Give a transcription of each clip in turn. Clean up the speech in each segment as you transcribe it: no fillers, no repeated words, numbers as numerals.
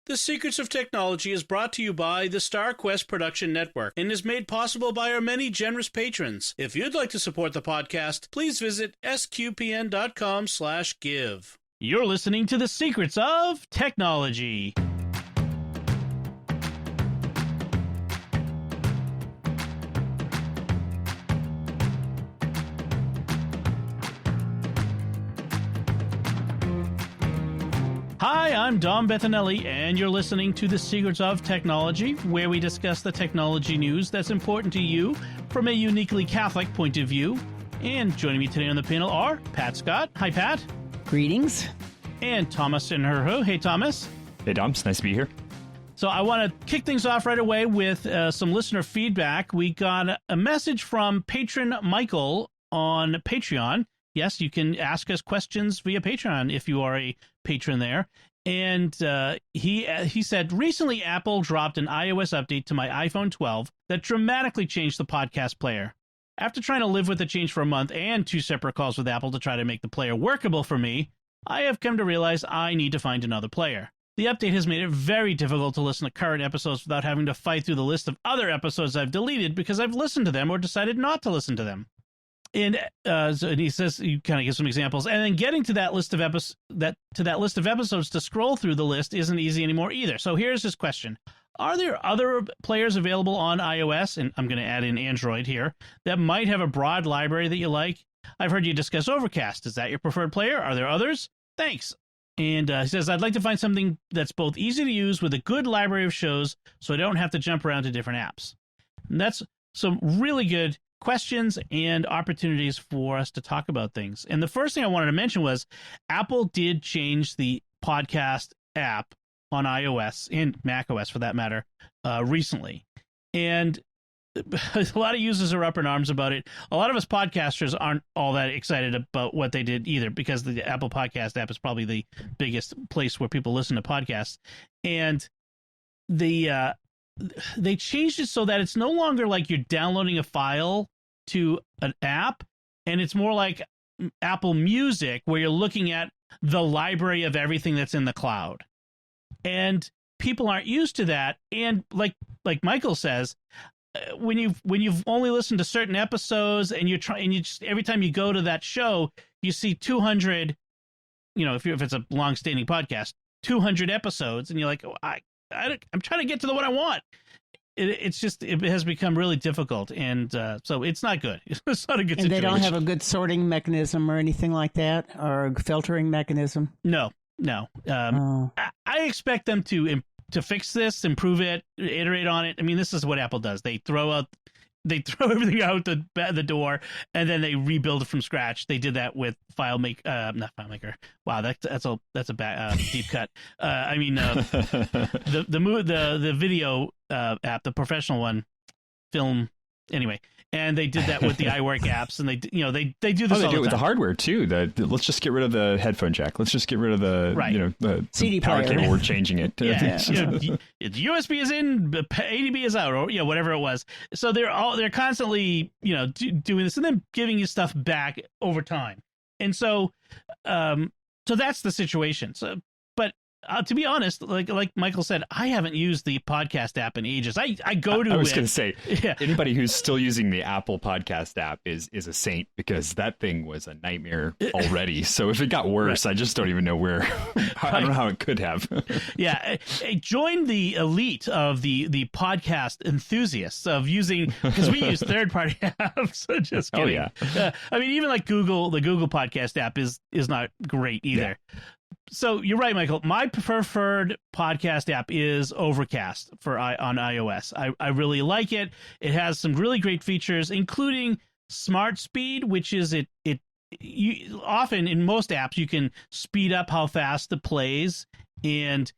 The Secrets of Technology is brought to you by the StarQuest Production Network and is made possible by our many generous patrons. If you'd like to support the podcast, please visit sqpn.com/give. You're listening to The Secrets of Technology. Hi, I'm Dom Bettinelli, and you're listening to The Secrets of Technology, where we discuss the technology news that's important to you from a uniquely Catholic point of view. And joining me today on the panel are Pat Scott. Hi, Pat. Greetings. And Thomas Sinherho. Hey, Thomas. Hey, Dom. It's nice to be here. So I want to kick things off right away with some listener feedback. We got a message from patron Michael on Patreon. Yes, you can ask us questions via Patreon if you are a patron there. And he said, recently Apple dropped an iOS update to my iPhone 12 that dramatically changed the podcast player. After trying to live with the change for a month and 2 separate calls with Apple to try to make the player workable for me, I have come to realize I need to find another player. The update has made it very difficult to listen to current episodes without having to fight through the list of other episodes I've deleted because I've listened to them or decided not to listen to them. And he says, he kind of gives some examples, and then getting to that list of episodes to scroll through the list isn't easy anymore either. So here's his question: are there other players available on iOS, and I'm going to add in Android here, that might have a broad library that you like? I've heard you discuss Overcast. Is that your preferred player? Are there others? Thanks. And he says, I'd like to find something that's both easy to use with a good library of shows so I don't have to jump around to different apps. And that's some really good questions and opportunities for us to talk about things. And the first thing I wanted to mention was Apple did change the podcast app on iOS and macOS for that matter recently. And a lot of users are up in arms about it. A lot of us podcasters aren't all that excited about what they did either, because the Apple Podcast app is probably the biggest place where people listen to podcasts. And they changed it so that it's no longer like you're downloading a file to an app, and it's more like Apple Music, where you're looking at the library of everything that's in the cloud. And people aren't used to that. And like Michael says, when you've only listened to certain episodes, and every time you go to that show, you see 200, if it's a long-standing podcast, 200 episodes, and you're like, oh, I'm trying to get to the one I want. It has become really difficult, and so it's not good. It's not a good situation. And they don't have a good sorting mechanism or anything like that, or a filtering mechanism? No. I expect them to fix this, improve it, iterate on it. I mean, this is what Apple does. They throw everything out the door, and then they rebuild it from scratch. They did that with not FileMaker. Wow, that's a bad deep cut. I mean, the video app, the professional one, film. Anyway, and they did that with the iWork apps, and they do this. They do it with the hardware too. Let's just get rid of the headphone jack. Let's just get rid of the CD power player. cable. We're changing it. Yeah, USB is in, ADB is out, or whatever it was. So they're constantly doing this and then giving you stuff back over time. And so that's the situation. So, but to be honest, like Michael said, I haven't used the podcast app in ages. I go to it. I was going to say, anybody who's still using the Apple Podcast app is a saint, because that thing was a nightmare already. So if it got worse, right. I just don't even know where. I don't know how it could have. Yeah, join the elite of the podcast enthusiasts of using, because we use third-party apps. Just kidding. Oh yeah. I mean, even like the Google Podcast app is not great either. Yeah. So you're right, Michael. My preferred podcast app is Overcast on iOS. I really like it. It has some really great features, including Smart Speed, which is often in most apps you can speed up how fast it plays, and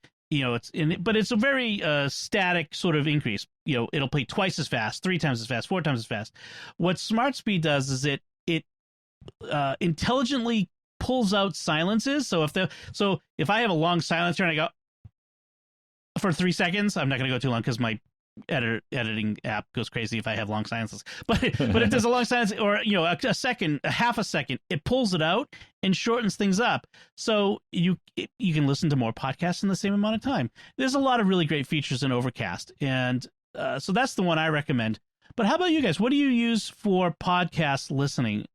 but it's a very static sort of increase. It'll play twice as fast, 3 times as fast, 4 times as fast. What Smart Speed does is it intelligently pulls out silences. So if I have a long silencer and I go for 3 seconds, I'm not going to go too long because my editing app goes crazy if I have long silences. But if there's a long silence or a second, a half a second, it pulls it out and shortens things up, so you can listen to more podcasts in the same amount of time. There's a lot of really great features in Overcast, and so that's the one I recommend. But how about you guys? What do you use for podcast listening?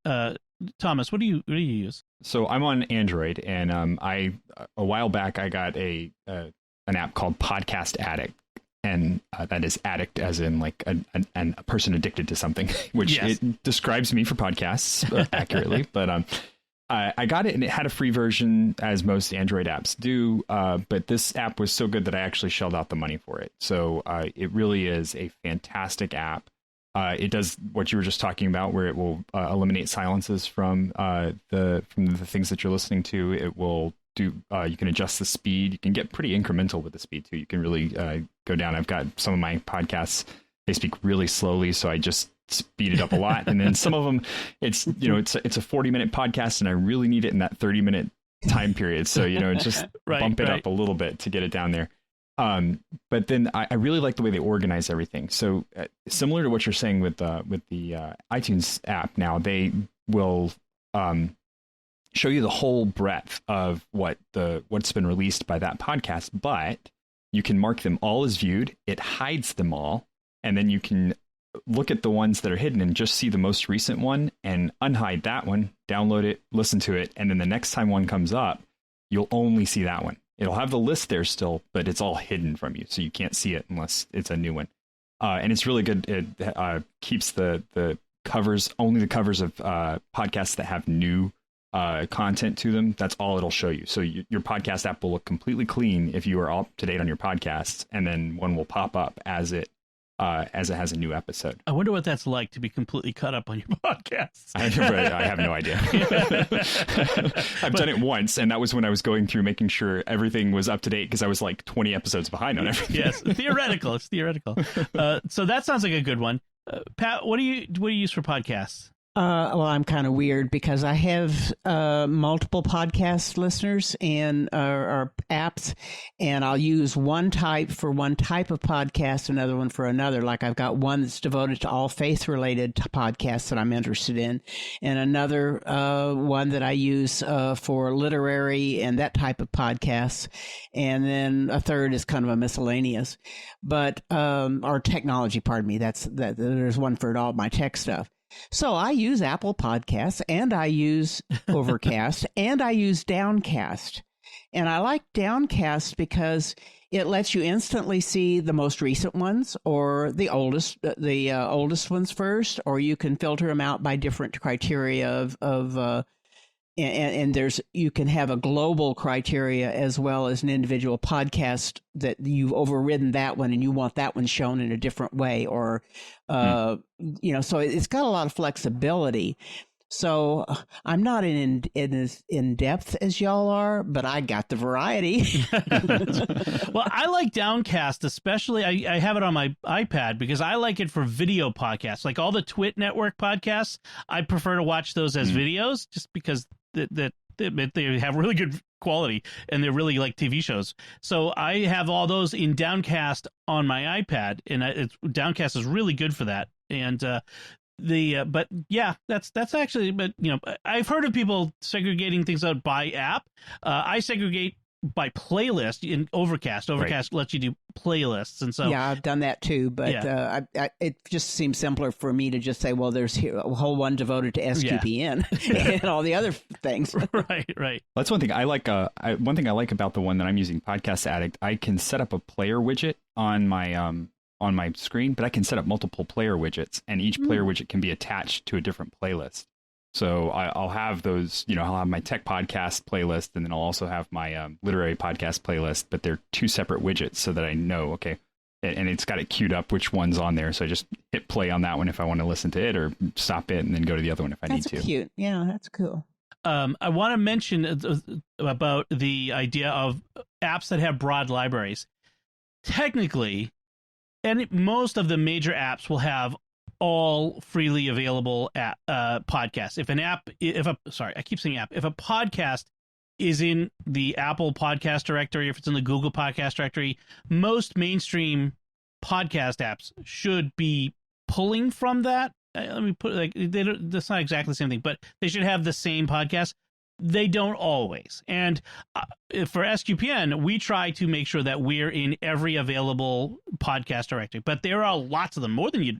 Thomas, what do you use? So I'm on Android, and a while back I got an app called Podcast Addict, and that is addict as in like a person addicted to something, which yes. It describes me for podcasts accurately. But I got it, and it had a free version, as most Android apps do. But this app was so good that I actually shelled out the money for it. So it really is a fantastic app. It does what you were just talking about, where it will eliminate silences from the things that you're listening to. It will do. You can adjust the speed. You can get pretty incremental with the speed too. You can really go down. I've got some of my podcasts. They speak really slowly, so I just speed it up a lot. And then some of them, it's a 40-minute podcast, and I really need it in that 30-minute time period. So just bump it up a little bit to get it down there. But then I really like the way they organize everything. So similar to what you're saying with the iTunes app, now they will show you the whole breadth of what's been released by that podcast, but you can mark them all as viewed. It hides them all, and then you can look at the ones that are hidden and just see the most recent one and unhide that one, download it, listen to it, and then the next time one comes up, you'll only see that one. It'll have the list there still, but it's all hidden from you, so you can't see it unless it's a new one. And it's really good. It keeps the covers, only the covers of podcasts that have new content to them. That's all it'll show you. So your podcast app will look completely clean if you are up to date on your podcasts, and then one will pop up as it has a new episode. I wonder what that's like to be completely caught up on your podcasts. I have no idea. I've done it once, and that was when I was going through making sure everything was up to date, because I was like 20 episodes behind on everything. Yes, theoretical. It's theoretical. So that sounds like a good one. Pat, what do you use for podcasts? Well, I'm kind of weird because I have multiple podcast listeners and or apps, and I'll use one type for one type of podcast, another one for another. Like I've got one that's devoted to all faith-related podcasts that I'm interested in, and another one that I use for literary and that type of podcasts, and then a third is kind of a miscellaneous, but or technology. Pardon me. There's one for all my tech stuff. So I use Apple Podcasts, and I use Overcast, and I use Downcast. And I like Downcast because it lets you instantly see the most recent ones or the oldest ones first, or you can filter them out by different criteria and you can have a global criteria as well as an individual podcast that you've overridden that one and you want that one shown in a different way, or so it's got a lot of flexibility. So I'm not as in depth as y'all are, but I got the variety. Well, I like Downcast, especially. I have it on my iPad because I like it for video podcasts, like all the Twit Network podcasts. I prefer to watch those as videos, just because that they have really good quality and they're really like TV shows. So I have all those in Downcast on my iPad, and Downcast is really good for that. And but yeah, that's actually, but I've heard of people segregating things out by app. I segregate by playlist in Overcast. Overcast lets you do playlists, and so yeah, I've done that too. But it just seems simpler for me to just say, well, there's a whole one devoted to SQPN and all the other things. Right. That's one thing I like. One thing I like about the one that I'm using, Podcast Addict. I can set up a player widget on my screen, but I can set up multiple player widgets, and each player widget can be attached to a different playlist. So I'll have those, I'll have my tech podcast playlist, and then I'll also have my literary podcast playlist, but they're two separate widgets so that I know, okay, and it's got it queued up which one's on there. So I just hit play on that one if I want to listen to it, or stop it and then go to the other one if I need to. That's cute. Yeah, that's cool. I want to mention about the idea of apps that have broad libraries. Technically, and most of the major apps will have all freely available podcasts. If a podcast is in the Apple Podcast directory, if it's in the Google Podcast directory, most mainstream podcast apps should be pulling from that. Let me put that's not exactly the same thing, but they should have the same podcast. They don't always. And for SQPN, we try to make sure that we're in every available podcast directory. But there are lots of them, more than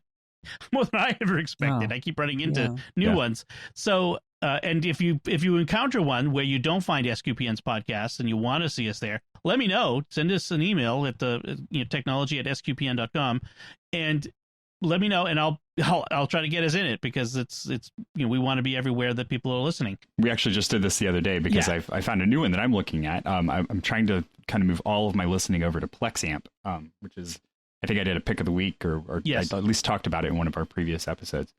I ever expected. I keep running into new ones. So, and if you encounter one where you don't find SQPN's podcast and you want to see us there, let me know. Send us an email at technology@sqpn.com and let me know, and I'll try to get us in it, because it's we want to be everywhere that people are listening. We actually just did this the other day because I found a new one that I'm looking at. I'm trying to kind of move all of my listening over to PlexAmp, which is, I think I did a pick of the week, or yes. I at least talked about it in one of our previous episodes.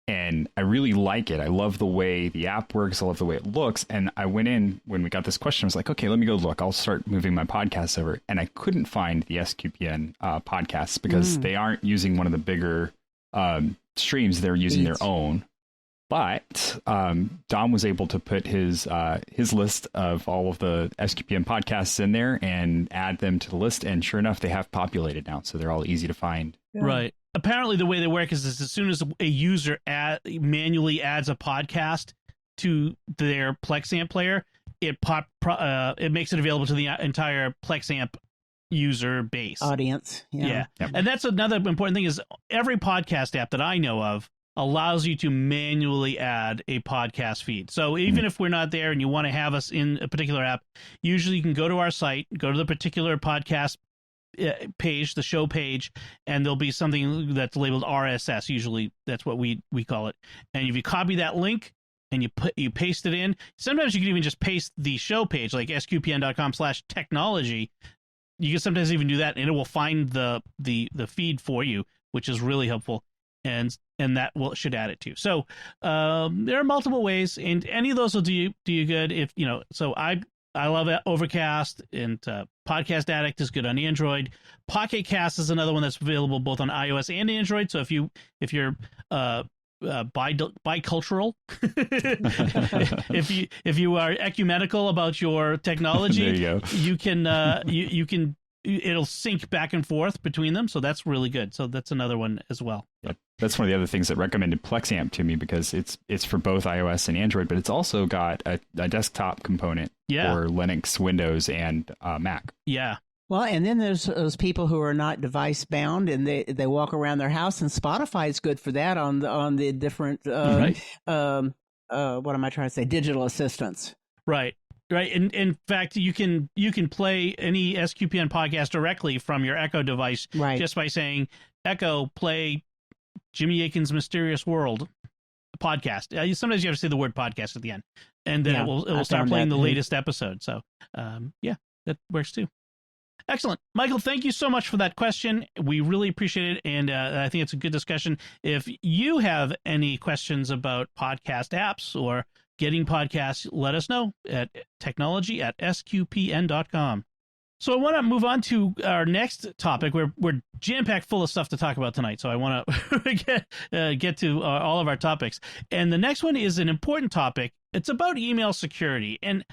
And I really like it. I love the way the app works. I love the way it looks. And I went in when we got this question. I was like, okay, let me go look. I'll start moving my podcasts over. And I couldn't find the SQPN podcasts because they aren't using one of the bigger streams. They're using their own. But Dom was able to put his list of all of the SQPN podcasts in there and add them to the list. And sure enough, they have populated now. So they're all easy to find. Yeah. Right. Apparently, the way they work is as soon as a user manually adds a podcast to their PlexAmp player, it makes it available to the entire PlexAmp user base audience. Yeah. Yep. And that's another important thing, is every podcast app that I know of allows you to manually add a podcast feed. So even if we're not there and you want to have us in a particular app, usually you can go to our site, go to the particular podcast page, the show page, and there'll be something that's labeled RSS. Usually that's what we call it. And if you copy that link and you paste it in, sometimes you can even just paste the show page, like sqpn.com/technology. You can sometimes even do that, and it will find the feed for you, which is really helpful. And that should add it too. So there are multiple ways, and any of those will do you good. If so I love Overcast, and Podcast Addict is good on Android. Pocket Cast is another one that's available both on iOS and Android. So if you're bicultural, if you are ecumenical about your technology, there you go. You can it'll sync back and forth between them. So that's really good. So that's another one as well. Yep. That's one of the other things that recommended PlexAmp to me, because it's for both iOS and Android, but it's also got a desktop component for Linux, Windows, and Mac. Yeah. Well, and then there's those people who are not device bound, and they walk around their house, and Spotify is good for that on the different what am I trying to say? Digital assistants. Right. Right. In fact, you can play any SQPN podcast directly from your Echo device, just by saying, Echo, play Jimmy Akin's Mysterious World podcast. Sometimes you have to say the word podcast at the end, and then it will start playing the latest episode. So, that works too. Excellent. Michael, thank you so much for that question. We really appreciate it, and I think it's a good discussion. If you have any questions about podcast apps or getting podcasts, let us know at technology@sqpn.com. So I want to move on to our next topic. We're jam-packed full of stuff to talk about tonight, so I want to get to all of our topics. And the next one is an important topic. It's about email security. And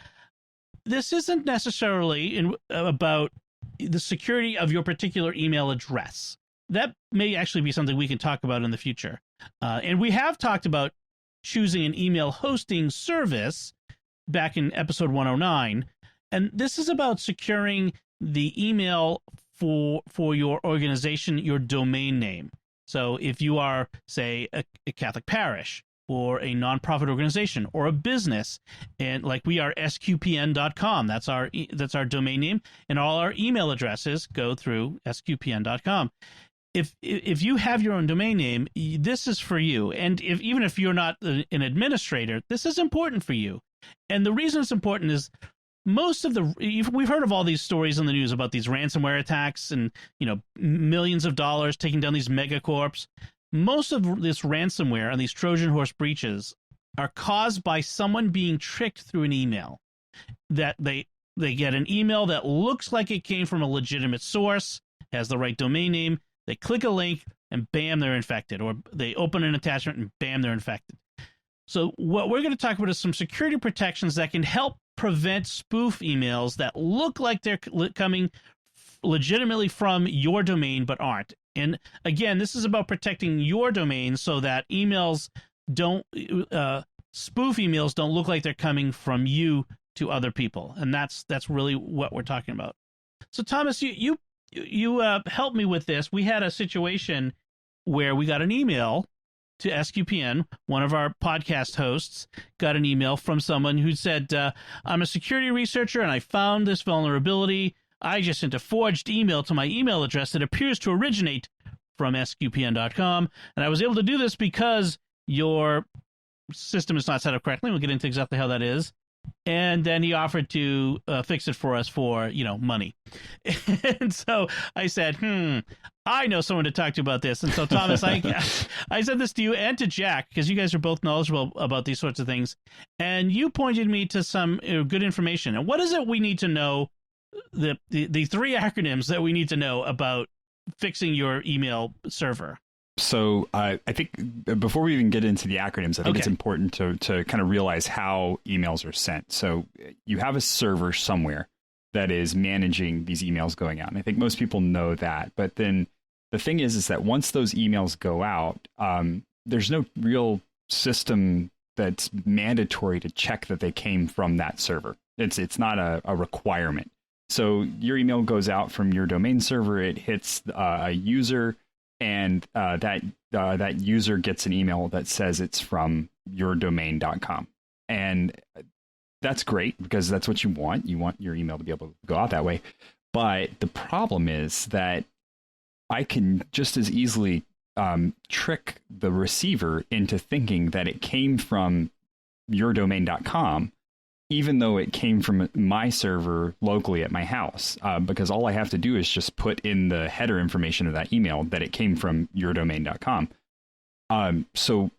this isn't necessarily about the security of your particular email address. That may actually be something we can talk about in the future. And we have talked about choosing an email hosting service back in episode 109. And this is about securing the email for your organization, your domain name. So if you are, say, a Catholic parish or a nonprofit organization or a business, and like we are sqpn.com, that's our domain name, and all our email addresses go through sqpn.com. If you have your own domain name, this is for you. And even if you're not an administrator, this is important for you. And the reason it's important is we've heard of all these stories in the news about these ransomware attacks and, millions of dollars taking down these megacorps. Most of this ransomware and these Trojan horse breaches are caused by someone being tricked through an email. That they get an email that looks like it came from a legitimate source, has the right domain name. They click a link and bam, they're infected. Or they open an attachment and bam, they're infected. So what we're going to talk about is some security protections that can help prevent spoof emails that look like they're coming legitimately from your domain but aren't. And again, this is about protecting your domain so that emails don't spoof emails don't look like they're coming from you to other people, and that's really what we're talking about. So Thomas, you helped me with this. We had a situation where we got an email to SQPN. One of our podcast hosts got an email from someone who said, I'm a security researcher and I found this vulnerability. I just sent a forged email to my email address that appears to originate from sqpn.com, and I was able to do this because your system is not set up correctly. We'll get into exactly how that is. And then he offered to fix it for us for, money. And so I said, I know someone to talk to about this. And so, Thomas, I said this to you and to Jack, because you guys are both knowledgeable about these sorts of things. And you pointed me to some good information. And what is it we need to know, the three acronyms that we need to know about fixing your email server? So I think before we even get into the acronyms, I think it's important to kind of realize how emails are sent. So you have a server somewhere that is managing these emails going out. And I think most people know that. But then the thing is that once those emails go out, there's no real system that's mandatory to check that they came from that server. It's not a requirement. So your email goes out from your domain server, it hits a user, and that user gets an email that says it's from yourdomain.com. And that's great because that's what you want. You want your email to be able to go out that way. But the problem is that I can just as easily trick the receiver into thinking that it came from yourdomain.com, even though it came from my server locally at my house, because all I have to do is just put in the header information of that email that it came from yourdomain.com. So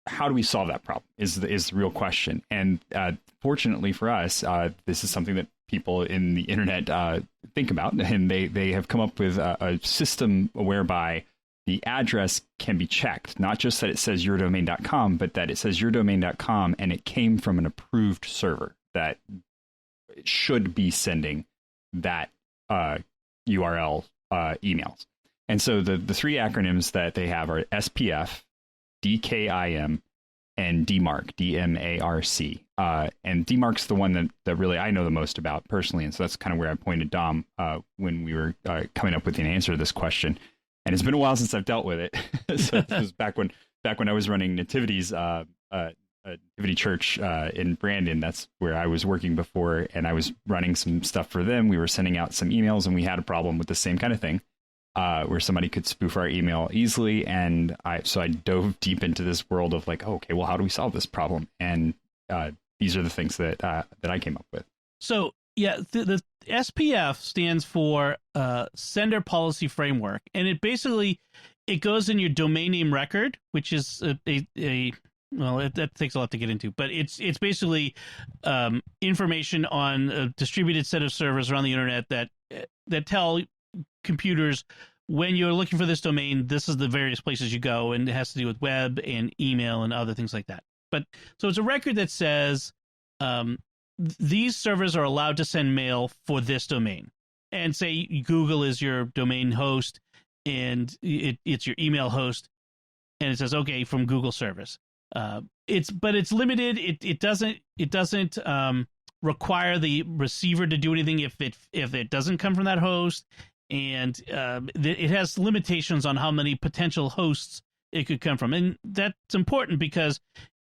how do we solve that problem is the real question. And fortunately for us, this is something that people in the internet think about, and they have come up with a system whereby the address can be checked, not just that it says yourdomain.com, but that it says yourdomain.com and it came from an approved server that should be sending that URL emails. And so the three acronyms that they have are SPF, DKIM, and DMARC, DMARC. And DMARC's the one that really I know the most about personally. And so that's kind of where I pointed Dom when we were coming up with an answer to this question. And it's been a while since I've dealt with it. So it was back when I was running Nativity's Nativity Church in Brandon. That's where I was working before, and I was running some stuff for them. We were sending out some emails, and we had a problem with the same kind of thing, where somebody could spoof our email easily. And I dove deep into this world of like, okay, well, how do we solve this problem? And these are the things that I came up with. So yeah, the SPF stands for Sender Policy Framework, and it goes in your domain name record, which is that takes a lot to get into, but it's basically information on a distributed set of servers around the internet that tell computers when you're looking for this domain, this is the various places you go, and it has to do with web and email and other things like that. But so it's a record that says these servers are allowed to send mail for this domain, and say Google is your domain host and it's your email host, and it says, okay, from Google service. It's limited. It doesn't require the receiver to do anything if it doesn't come from that host, and it has limitations on how many potential hosts it could come from, and that's important because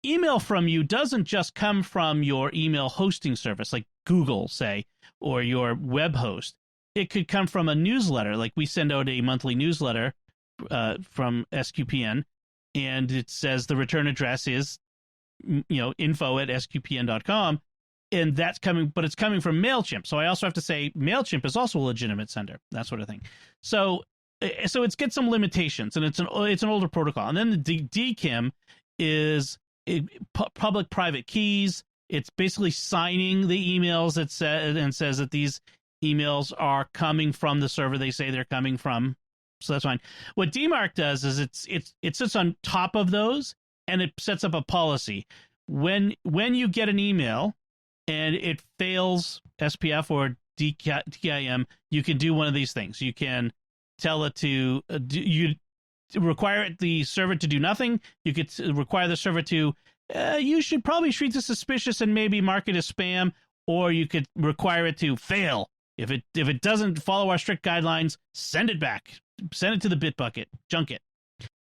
email from you doesn't just come from your email hosting service like Google, say, or your web host. It could come from a newsletter, like we send out a monthly newsletter from SQPN, and it says the return address is, info@sqpn.com, and that's coming, but it's coming from MailChimp. So I also have to say MailChimp is also a legitimate sender, that sort of thing. So it's got some limitations, and it's an older protocol. And then the DKIM is public-private keys. It's basically signing the emails that says that these emails are coming from the server they say they're coming from. So that's fine. What DMARC does is it sits on top of those, and it sets up a policy. When you get an email and it fails SPF or DKIM, you can do one of these things. You can tell it to require the server to do nothing. You could require the server to you should probably treat this suspicious and maybe mark it as spam, or you could require it to fail. If it doesn't follow our strict guidelines, send it back. Send it to the Bitbucket. Junk it.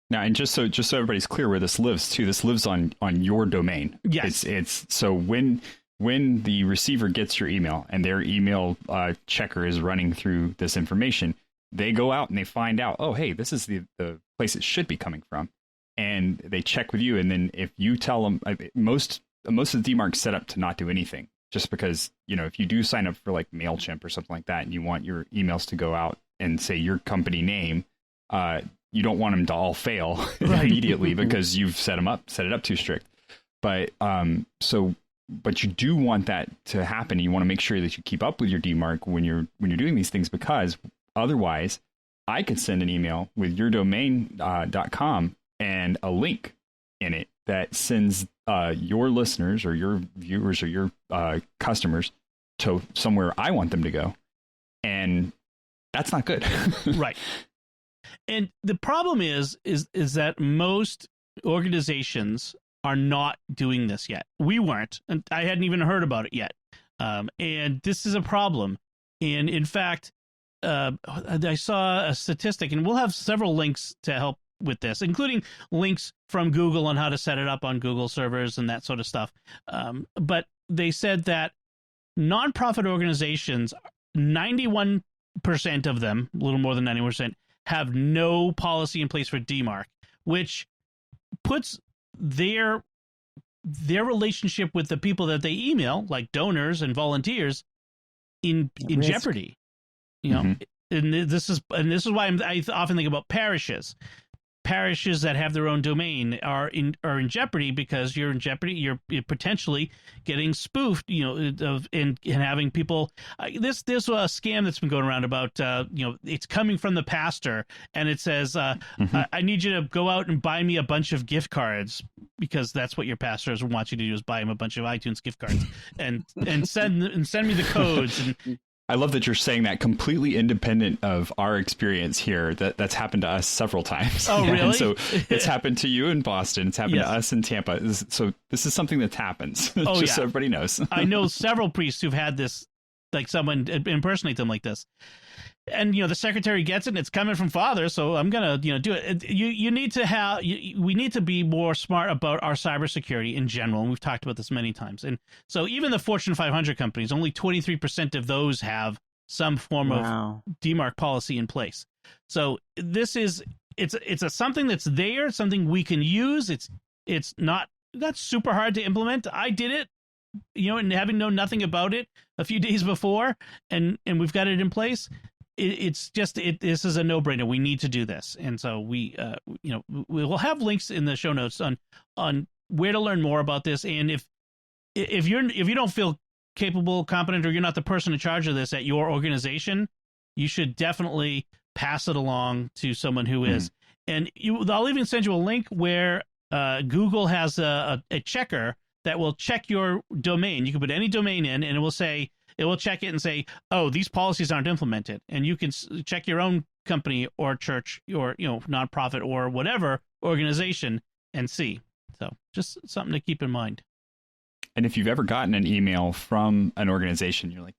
Now, and just so everybody's clear where this lives too, this lives on your domain. Yes. It's so when the receiver gets your email and their email checker is running through this information, they go out and they find out, oh, hey, this is the place it should be coming from. And they check with you. And then if you tell them, most of the DMARC's set up to not do anything, just because, if you do sign up for like MailChimp or something like that, and you want your emails to go out and say your company name, you don't want them to all fail immediately because you've set it up too strict. But but you do want that to happen. You want to make sure that you keep up with your DMARC when you're doing these things, because otherwise I could send an email with your domain.com and a link in it that sends your listeners or your viewers or your customers to somewhere I want them to go. And that's not good. Right. And the problem is that most organizations are not doing this yet. We weren't, and I hadn't even heard about it yet. And this is a problem. And in fact, I saw a statistic, and we'll have several links to help with this, including links from Google on how to set it up on Google servers and that sort of stuff. But they said that nonprofit organizations, 91% of them, a little more than 90%, have no policy in place for DMARC, which puts their relationship with the people that they email, like donors and volunteers, in jeopardy. And this is why I often think about parishes. Parishes that have their own domain are in jeopardy, because you're in jeopardy. You're potentially getting spoofed, and having people. There's a scam that's been going around about, it's coming from the pastor, and it says, I need you to go out and buy me a bunch of gift cards, because that's what your pastors want you to do, is buy him a bunch of iTunes gift cards and send me the codes. And I love that you're saying that completely independent of our experience here. That's happened to us several times. Oh, really? And so it's happened to you in Boston. It's happened to us in Tampa. So this is something that happens. Oh, just so everybody knows. I know several priests who've had this, like someone impersonate them like this. And, the secretary gets it, and it's coming from father, so I'm going to, do it. You need to we need to be more smart about our cybersecurity in general, and we've talked about this many times. And so even the Fortune 500 companies, only 23% of those have some form of DMARC policy in place. So this is, it's something that's there, something we can use. It's not super hard to implement. I did it, and having known nothing about it a few days before, and we've got it in place. It's just this is a no-brainer. We need to do this, and so we will have links in the show notes on where to learn more about this. And if you don't feel capable, competent, or you're not the person in charge of this at your organization, you should definitely pass it along to someone who is. And I'll even send you a link where Google has a checker that will check your domain. You can put any domain in, and it will check it and say, oh, these policies aren't implemented. And you can check your own company or church or, nonprofit or whatever organization and see. So just something to keep in mind. And if you've ever gotten an email from an organization, you're like,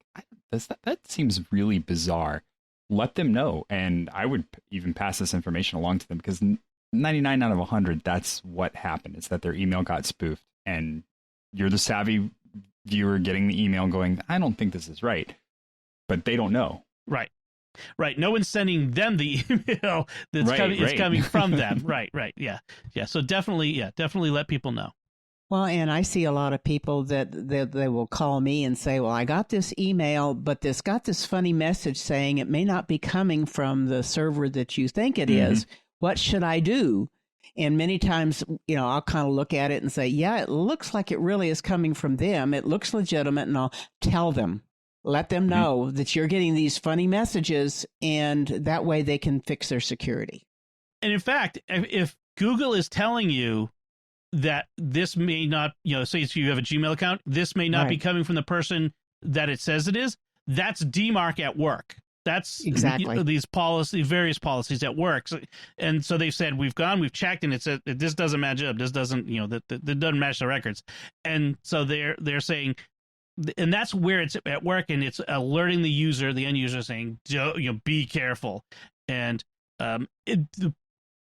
that seems really bizarre, let them know. And I would even pass this information along to them, because 99 out of 100, that's what happened, is that their email got spoofed. And you're the savvy viewer getting the email going, I don't think this is right, but they don't know. Right. No one's sending them the email that's it's coming from them. Right. Yeah. So definitely let people know. Well, and I see a lot of people that they will call me and say, well, I got this email, but this got this funny message saying it may not be coming from the server that you think it is. What should I do? And many times, I'll kind of look at it and say, yeah, it looks like it really is coming from them. It looks legitimate. And I'll tell them, let them know that you're getting these funny messages, and that way they can fix their security. And in fact, if Google is telling you that this may not, say if you have a Gmail account, this may not be coming from the person that it says it is, that's DMARC at work. That's exactly these various policies at work. And so they've said, we've checked, and it said this doesn't match up. This doesn't, that doesn't match the records. And so they're saying, and that's where it's at work, and it's alerting the end user, saying, be careful. And the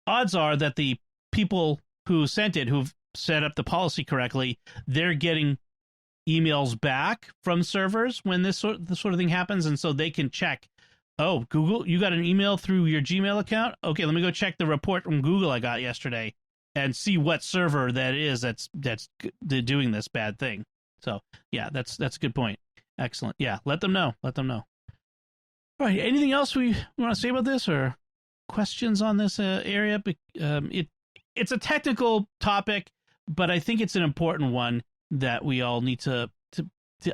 odds are that the people who sent it, who've set up the policy correctly, they're getting emails back from servers when this sort of thing happens, and so they can check. Oh, Google, you got an email through your Gmail account? Okay, let me go check the report from Google I got yesterday and see what server that is that's doing this bad thing. So, yeah, that's a good point. Excellent. Yeah, let them know. All right, anything else we want to say about this, or questions on this area? It's a technical topic, but I think it's an important one that we all need to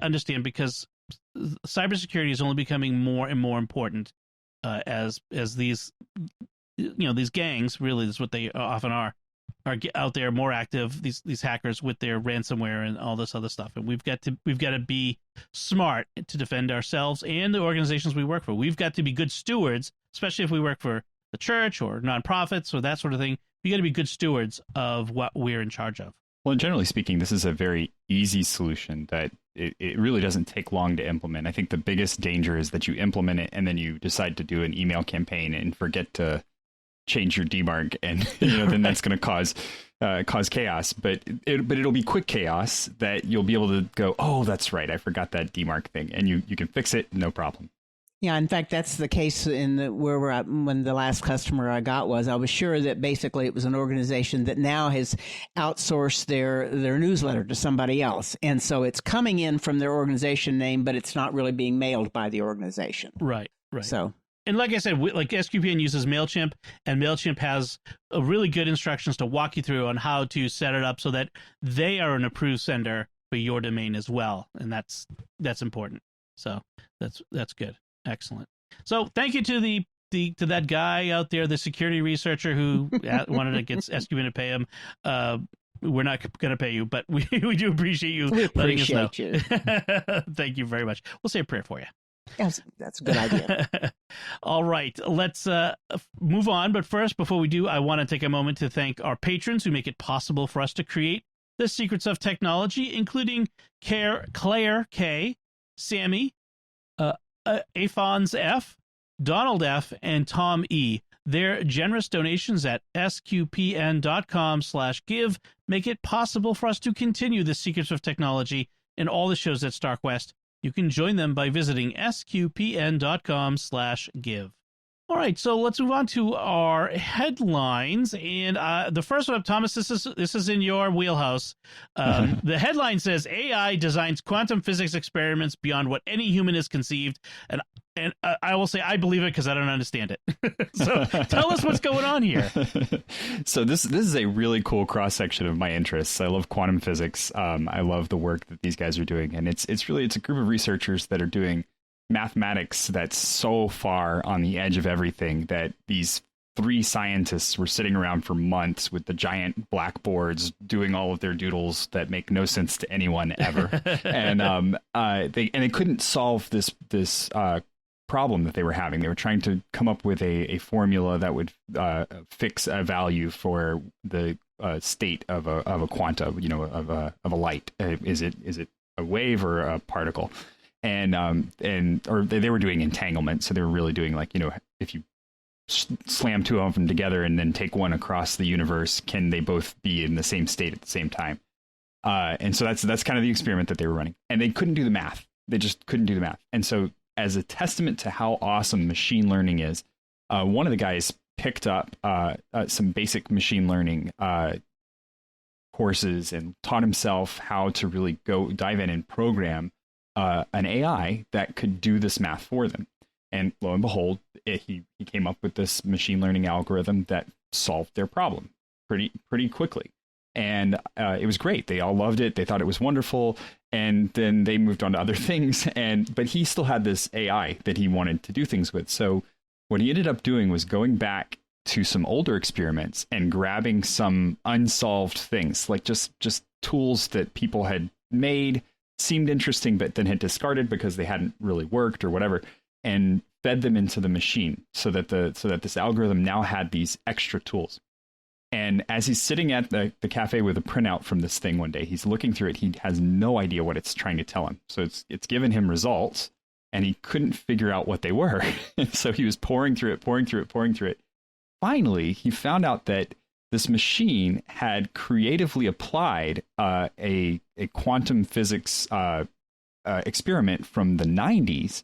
understand, because cybersecurity is only becoming more and more important as these these gangs, really is what they often are out there more active, these hackers with their ransomware and all this other stuff. And we've got to be smart to defend ourselves and the organizations we work for. We've got to be good stewards, especially if we work for the church or nonprofits or that sort of thing. We got to be good stewards of what we're in charge of. Well, generally speaking, this is a very easy solution that it really doesn't take long to implement. I think the biggest danger is that you implement it and then you decide to do an email campaign and forget to change your DMARC, and then that's going to cause chaos. But it'll be quick chaos that you'll be able to go, oh, that's right, I forgot that DMARC thing, and you can fix it, no problem. Yeah, in fact, that's the case where we're at. When the last customer I got I was sure that basically it was an organization that now has outsourced their newsletter to somebody else. And so it's coming in from their organization name, but it's not really being mailed by the organization. Right. So, and like I said, like SQPN uses MailChimp, and MailChimp has a really good instructions to walk you through on how to set it up so that they are an approved sender for your domain as well. And that's important. So that's good. Excellent. So thank you to to that guy out there, the security researcher who wanted to get SQPN to pay him. We're not going to pay you, but we do appreciate you letting us know. You. Thank you very much. We'll say a prayer for you. Yes, that's a good idea. All right, let's move on. But first, before we do, I want to take a moment to thank our patrons who make it possible for us to create the secrets of technology, including Claire K, Sammy, Afons F, Donald F, and Tom E. Their generous donations at sqpn.com/give make it possible for us to continue the secrets of technology and all the shows at StarQuest. You can join them by visiting sqpn.com/give. All right, so let's move on to our headlines. And the first one up, Thomas, this is in your wheelhouse. The headline says, AI designs quantum physics experiments beyond what any human has conceived. And I will say I believe it because I don't understand it. So tell us what's going on here. So this is a really cool cross-section of my interests. I love quantum physics. I love the work that these guys are doing. And it's a group of researchers that are doing mathematics that's so far on the edge of everything that these three scientists were sitting around for months with the giant blackboards doing all of their doodles that make no sense to anyone ever. And they couldn't solve this problem that they were having. They were trying to come up with a formula that would fix a value for the state of a quanta, of a light. Is it a wave or a particle? And they were doing entanglement, so they were really doing if you slam two of them together and then take one across the universe, can they both be in the same state at the same time? And so that's kind of the experiment that they were running, and they couldn't do the math. They just couldn't do the math. And so, as a testament to how awesome machine learning is, one of the guys picked up some basic machine learning courses and taught himself how to really go dive in and program an AI that could do this math for them. And lo and behold, he came up with this machine learning algorithm that solved their problem pretty quickly. And it was great. They all loved it. They thought it was wonderful. And then they moved on to other things. But he still had this AI that he wanted to do things with. So what he ended up doing was going back to some older experiments and grabbing some unsolved things, like just tools that people had made, seemed interesting, but then had discarded because they hadn't really worked or whatever, and fed them into the machine so that this algorithm now had these extra tools. And as he's sitting at the cafe with a printout from this thing one day, he's looking through it. He has no idea what it's trying to tell him. So it's given him results, and he couldn't figure out what they were. So he was pouring through it. Finally, he found out that this machine had creatively applied a quantum physics experiment from the 90s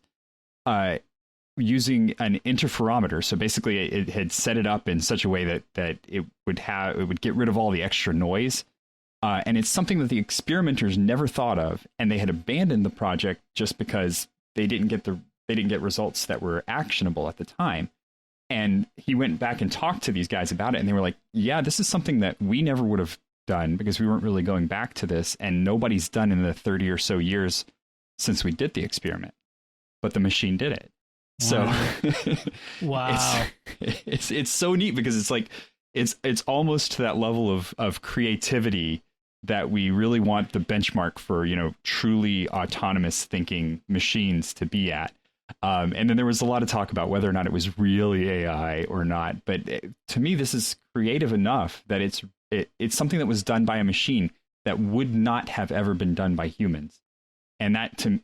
using an interferometer. So basically, it had set it up in such a way that it would get rid of all the extra noise. And it's something that the experimenters never thought of, and they had abandoned the project just because they didn't get results that were actionable at the time. And he went back and talked to these guys about it, and they were like, yeah, this is something that we never would have done because we weren't really going back to this, and nobody's done in the 30 or so years since we did the experiment. But the machine did it. Wow. So Wow. It's so neat because it's like it's almost to that level of creativity that we really want the benchmark for, truly autonomous thinking machines to be at. And then there was a lot of talk about whether or not it was really AI or not. But to me, this is creative enough that it's something that was done by a machine that would not have ever been done by humans. And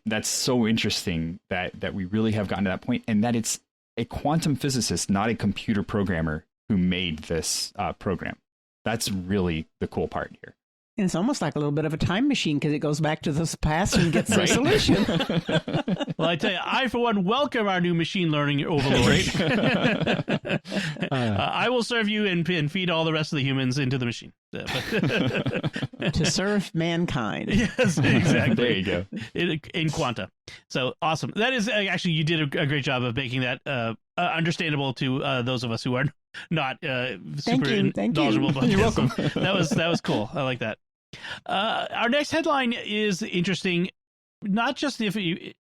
that's so interesting that we really have gotten to that point, and that it's a quantum physicist, not a computer programmer, who made this program. That's really the cool part here. And it's almost like a little bit of a time machine because it goes back to the past and gets the solution. Well, I tell you, I, for one, welcome our new machine learning overlord. I will serve you and feed all the rest of the humans into the machine. To serve mankind. Yes, exactly. There you go. In quanta. So awesome. That is actually, you did a great job of making that understandable to those of us who are not super knowledgeable about this. You're welcome. That was cool. I like that. Our next headline is interesting. Not just if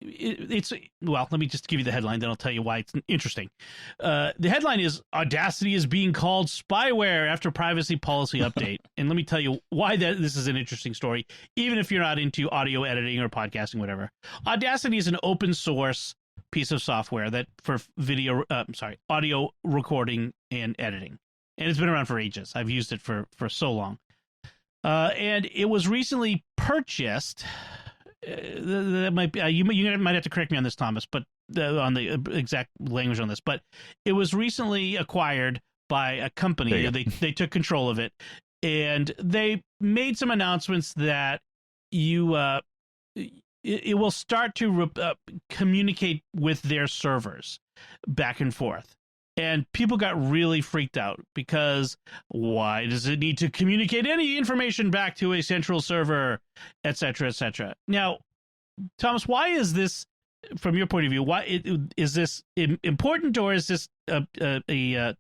it's well, let me just give you the headline, then I'll tell you why it's interesting. The headline is Audacity is being called spyware after privacy policy update. And let me tell you why this is an interesting story, even if you're not into audio editing or podcasting, whatever. Audacity is an open source piece of software that for audio recording and editing. And it's been around for ages. I've used it for so long. And it was recently purchased. That might be you might have to correct me on this, Thomas, but on the exact language on this. But it was recently acquired by a company. They took control of it, and they made some announcements that it will start to communicate with their servers back and forth. And people got really freaked out because why does it need to communicate any information back to a central server, et cetera, et cetera? Now, Thomas, why is this, from your point of view, is this important, or is this a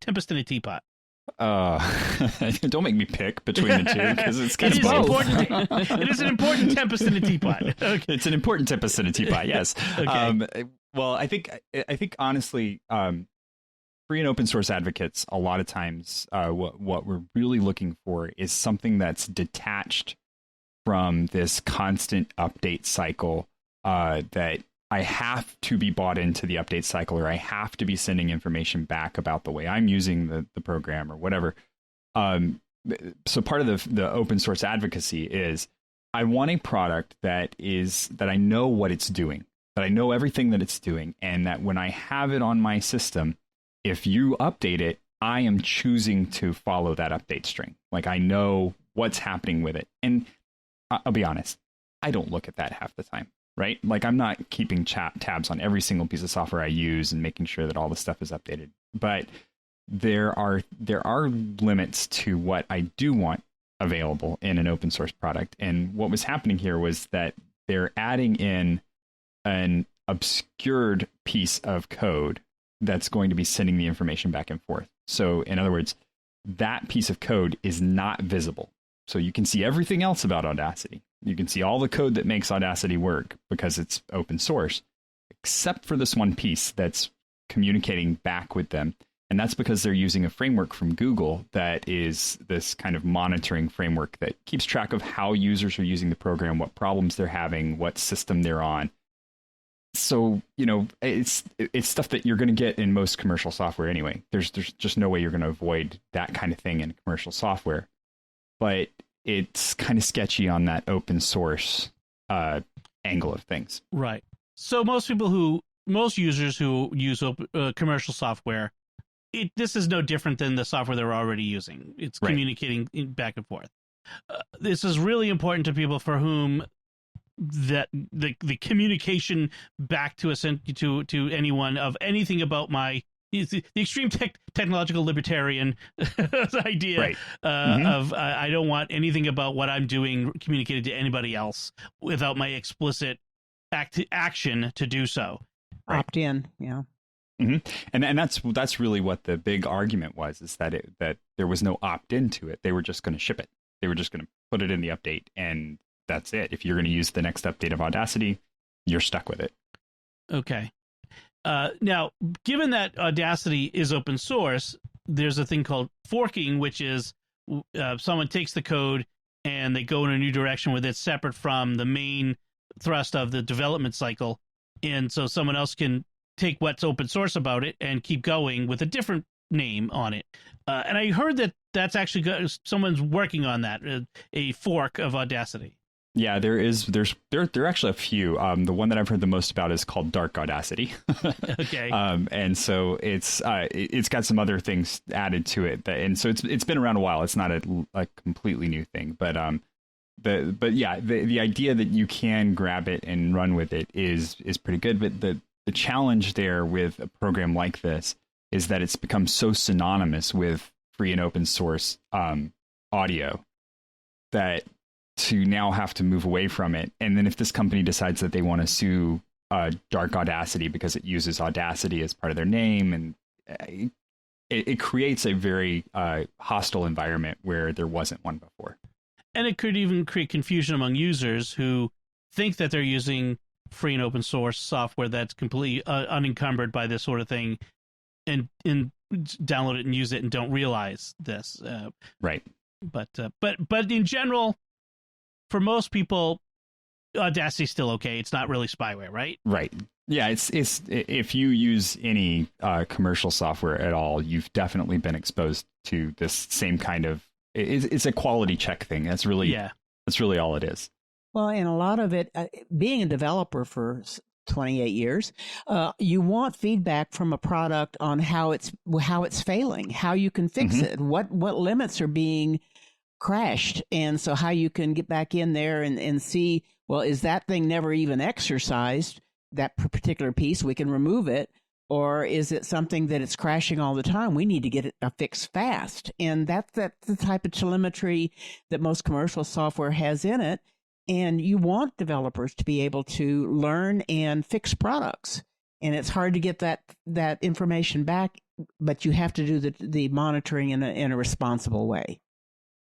tempest in a teapot? Don't make me pick between the two because it's kind of both. It is an important tempest in a teapot. Okay. It's an important tempest in a teapot. Yes. Okay. Well, I think honestly, free and open source advocates, a lot of times, what we're really looking for is something that's detached from this constant update cycle. That I have to be bought into the update cycle, or I have to be sending information back about the way I'm using the program or whatever. So part of the open source advocacy is I want a product that I know what it's doing, that I know everything that it's doing, and that when I have it on my system, if you update it, I am choosing to follow that update string. Like I know what's happening with it. And I'll be honest, I don't look at that half the time, right? Like I'm not keeping tabs on every single piece of software I use and making sure that all the stuff is updated. But there are limits to what I do want available in an open source product. And what was happening here was that they're adding in an obscured piece of code that's going to be sending the information back and forth. So in other words, that piece of code is not visible. So you can see everything else about Audacity. You can see all the code that makes Audacity work because it's open source, except for this one piece that's communicating back with them. And that's because they're using a framework from Google that is this kind of monitoring framework that keeps track of how users are using the program, what problems they're having, what system they're on. So, it's stuff that you're going to get in most commercial software anyway. There's just no way you're going to avoid that kind of thing in commercial software. But it's kind of sketchy on that open source angle of things. Right. So most users who use commercial software, this is no different than the software they're already using. It's communicating back and forth. This is really important to people for whom that the communication back to anyone of anything about the extreme technological libertarian idea of I don't want anything about what I'm doing communicated to anybody else without my explicit action to do so. Right. Opt in, yeah. Mm-hmm. And that's really what the big argument was, is that that there was no opt-in to it. They were just going to ship it. They were just going to put it in the update, and that's it. If you're going to use the next update of Audacity, you're stuck with it. Okay. Now, given that Audacity is open source, there's a thing called forking, which is someone takes the code and they go in a new direction with it separate from the main thrust of the development cycle. And so someone else can take what's open source about it and keep going with a different name on it. And I heard that that's actually someone's working on that, a fork of Audacity. Yeah, there are actually a few. The one that I've heard the most about is called Dark Audacity. Okay. And so it's got some other things added to it, and so it's been around a while. It's not a completely new thing, but the idea that you can grab it and run with it is pretty good. But the challenge there with a program like this is that it's become so synonymous with free and open source audio that to now have to move away from it. And then if this company decides that they want to sue Dark Audacity because it uses Audacity as part of their name, and it creates a very hostile environment where there wasn't one before. And it could even create confusion among users who think that they're using free and open source software that's completely unencumbered by this sort of thing, and download it and use it and don't realize this. Right. But in general, for most people, Audacity's still okay. It's not really spyware, right? Right. Yeah, it's if you use any commercial software at all, you've definitely been exposed to this same kind of. It's a quality check thing. That's really all it is. Well, and a lot of it, being a developer for 28 years, you want feedback from a product on how it's failing, how you can fix it, what limits are being crashed, and so how you can get back in there and see, well, is that thing never even exercised, that particular piece, we can remove it, or is it something that it's crashing all the time, we need to get it fixed fast. And that's the type of telemetry that most commercial software has in it, and you want developers to be able to learn and fix products, and it's hard to get that information back, but you have to do the monitoring in a responsible way.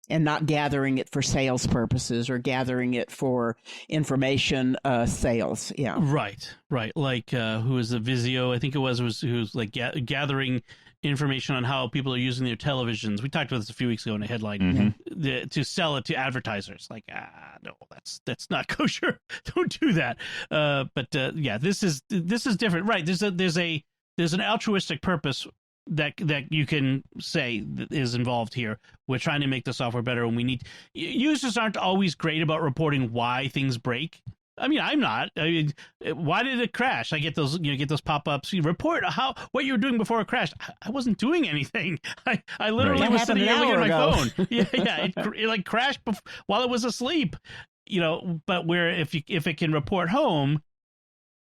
And not gathering it for sales purposes or gathering it for information sales. Yeah. Right. Like who was the Vizio? I think it was who's like gathering information on how people are using their televisions. We talked about this a few weeks ago in a headline to sell it to advertisers. Like, no, that's not kosher. Don't do that. But this is different. Right. There's an altruistic purpose that you can say is involved here. We're trying to make the software better, and we need users aren't always great about reporting why things break. I mean, I'm not. Why did it crash? I get those, get those pop-ups. You report what you were doing before it crashed. I wasn't doing anything. I literally was sitting there looking at my phone. It like crashed while it was asleep. But where if it can report home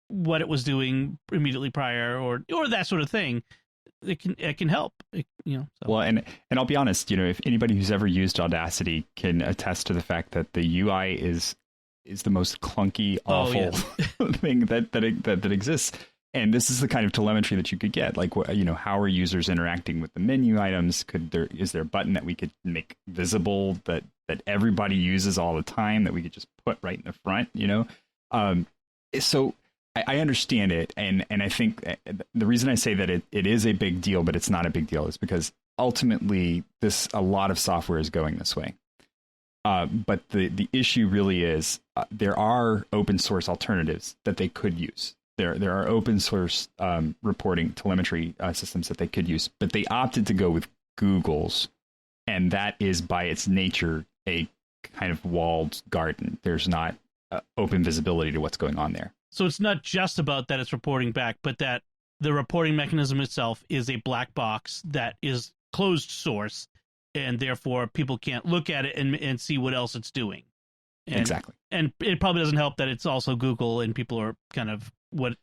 what it was doing immediately prior or that sort of thing, it can help. So. Well, and I'll be honest, if anybody who's ever used Audacity can attest to the fact that the UI is the most clunky, awful thing that exists. And this is the kind of telemetry that you could get. Like, how are users interacting with the menu items? Is there a button that we could make visible that everybody uses all the time that we could just put right in the front? So I understand it, and I think the reason I say that it is a big deal, but it's not a big deal, is because ultimately a lot of software is going this way. But the issue really is there are open source alternatives that they could use. There are open source reporting telemetry systems that they could use, but they opted to go with Google's, and that is by its nature a kind of walled garden. There's not open visibility to what's going on there. So it's not just about that it's reporting back, but that the reporting mechanism itself is a black box that is closed source, and therefore people can't look at it and see what else it's doing. And, exactly. And it probably doesn't help that it's also Google, and people are kind of what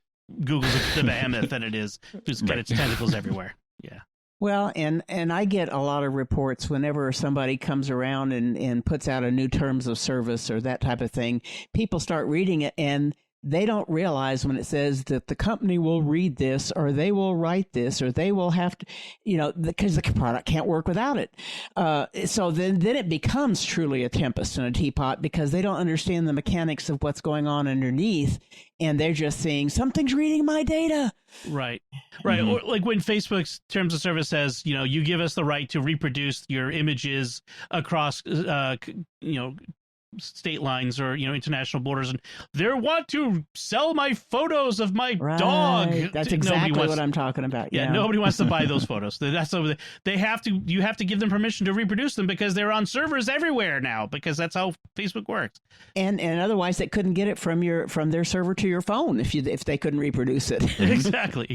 Google's the behemoth that it is, who's got its tentacles everywhere. Yeah. Well, and I get a lot of reports whenever somebody comes around and puts out a new terms of service or that type of thing. People start reading it, and they don't realize when it says that the company will read this, or they will write this, or they will have to, because the product can't work without it. So then it becomes truly a tempest in a teapot, because they don't understand the mechanics of what's going on underneath, and they're just saying something's reading my data. Right. Mm-hmm. Or like when Facebook's terms of service says, you give us the right to reproduce your images across, state lines or international borders, and they want to sell my photos of my dog. That's exactly what I'm talking about. Yeah, nobody wants to buy those photos. That's over. You have to give them permission to reproduce them, because they're on servers everywhere now, because that's how Facebook works. And otherwise they couldn't get it from their server to your phone if they couldn't reproduce it. Exactly.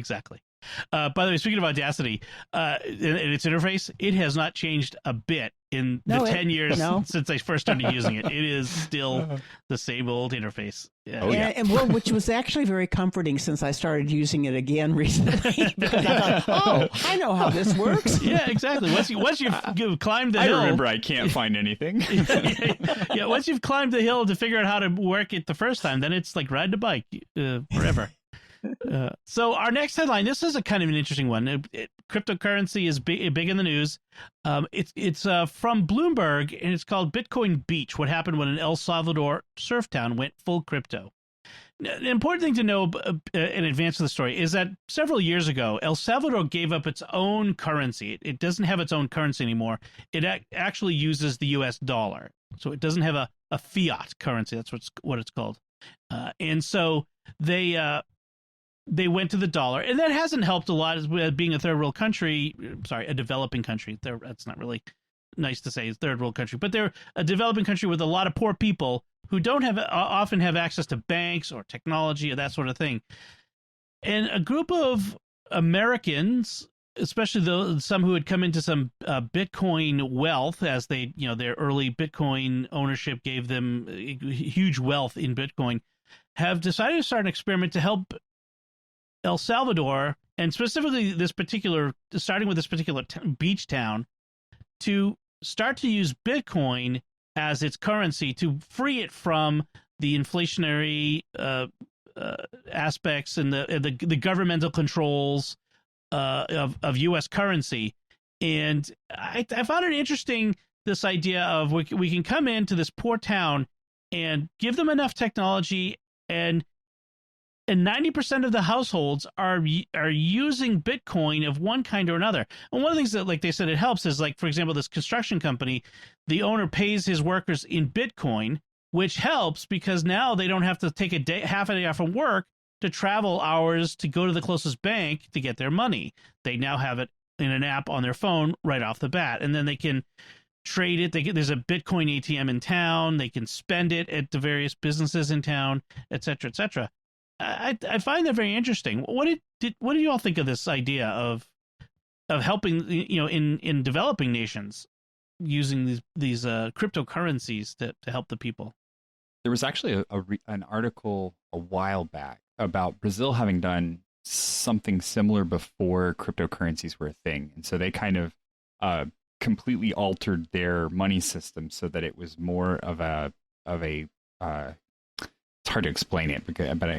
By the way, speaking of Audacity, in its interface, it has not changed a bit in the 10 years since I first started using it. It is still the same old interface. Yeah. Oh, yeah. And which was actually very comforting since I started using it again recently, because I thought, I know how this works. Yeah, exactly. Once you've climbed the hill. I remember I can't find anything. Yeah, once you've climbed the hill to figure out how to work it the first time, then it's like riding a bike forever. So our next headline, this is a kind of an interesting one. Cryptocurrency is big in the news. It's from Bloomberg, and it's called Bitcoin Beach: What Happened When an El Salvador Surf Town Went Full Crypto. The important thing to know in advance of the story is that several years ago, El Salvador gave up its own currency. It doesn't have its own currency anymore. It actually uses the U.S. dollar. So it doesn't have a fiat currency. That's what it's called. And so they went to the dollar, and that hasn't helped a lot as being a a developing country. That's not really nice to say, third world country, but they're a developing country with a lot of poor people who don't often have access to banks or technology or that sort of thing. And a group of Americans, especially some who had come into some Bitcoin wealth, as their early Bitcoin ownership gave them huge wealth in Bitcoin, have decided to start an experiment to help El Salvador, and specifically starting with this particular beach town, to start to use Bitcoin as its currency to free it from the inflationary aspects and the governmental controls of U.S. currency. And I found it interesting, this idea of we can come into this poor town and give them enough technology, and 90% of the households are using Bitcoin of one kind or another. And one of the things that, like they said, it helps is, like, for example, this construction company, the owner pays his workers in Bitcoin, which helps because now they don't have to take half a day off from work to travel hours to go to the closest bank to get their money. They now have it in an app on their phone right off the bat, and then they can trade it. There's a Bitcoin ATM in town. They can spend it at the various businesses in town, et cetera, et cetera. I find that very interesting. What do you all think of this idea of helping in developing nations using these cryptocurrencies to help the people? There was actually an article a while back about Brazil having done something similar before cryptocurrencies were a thing, and so they kind of completely altered their money system so that it was more of a it's hard to explain it, but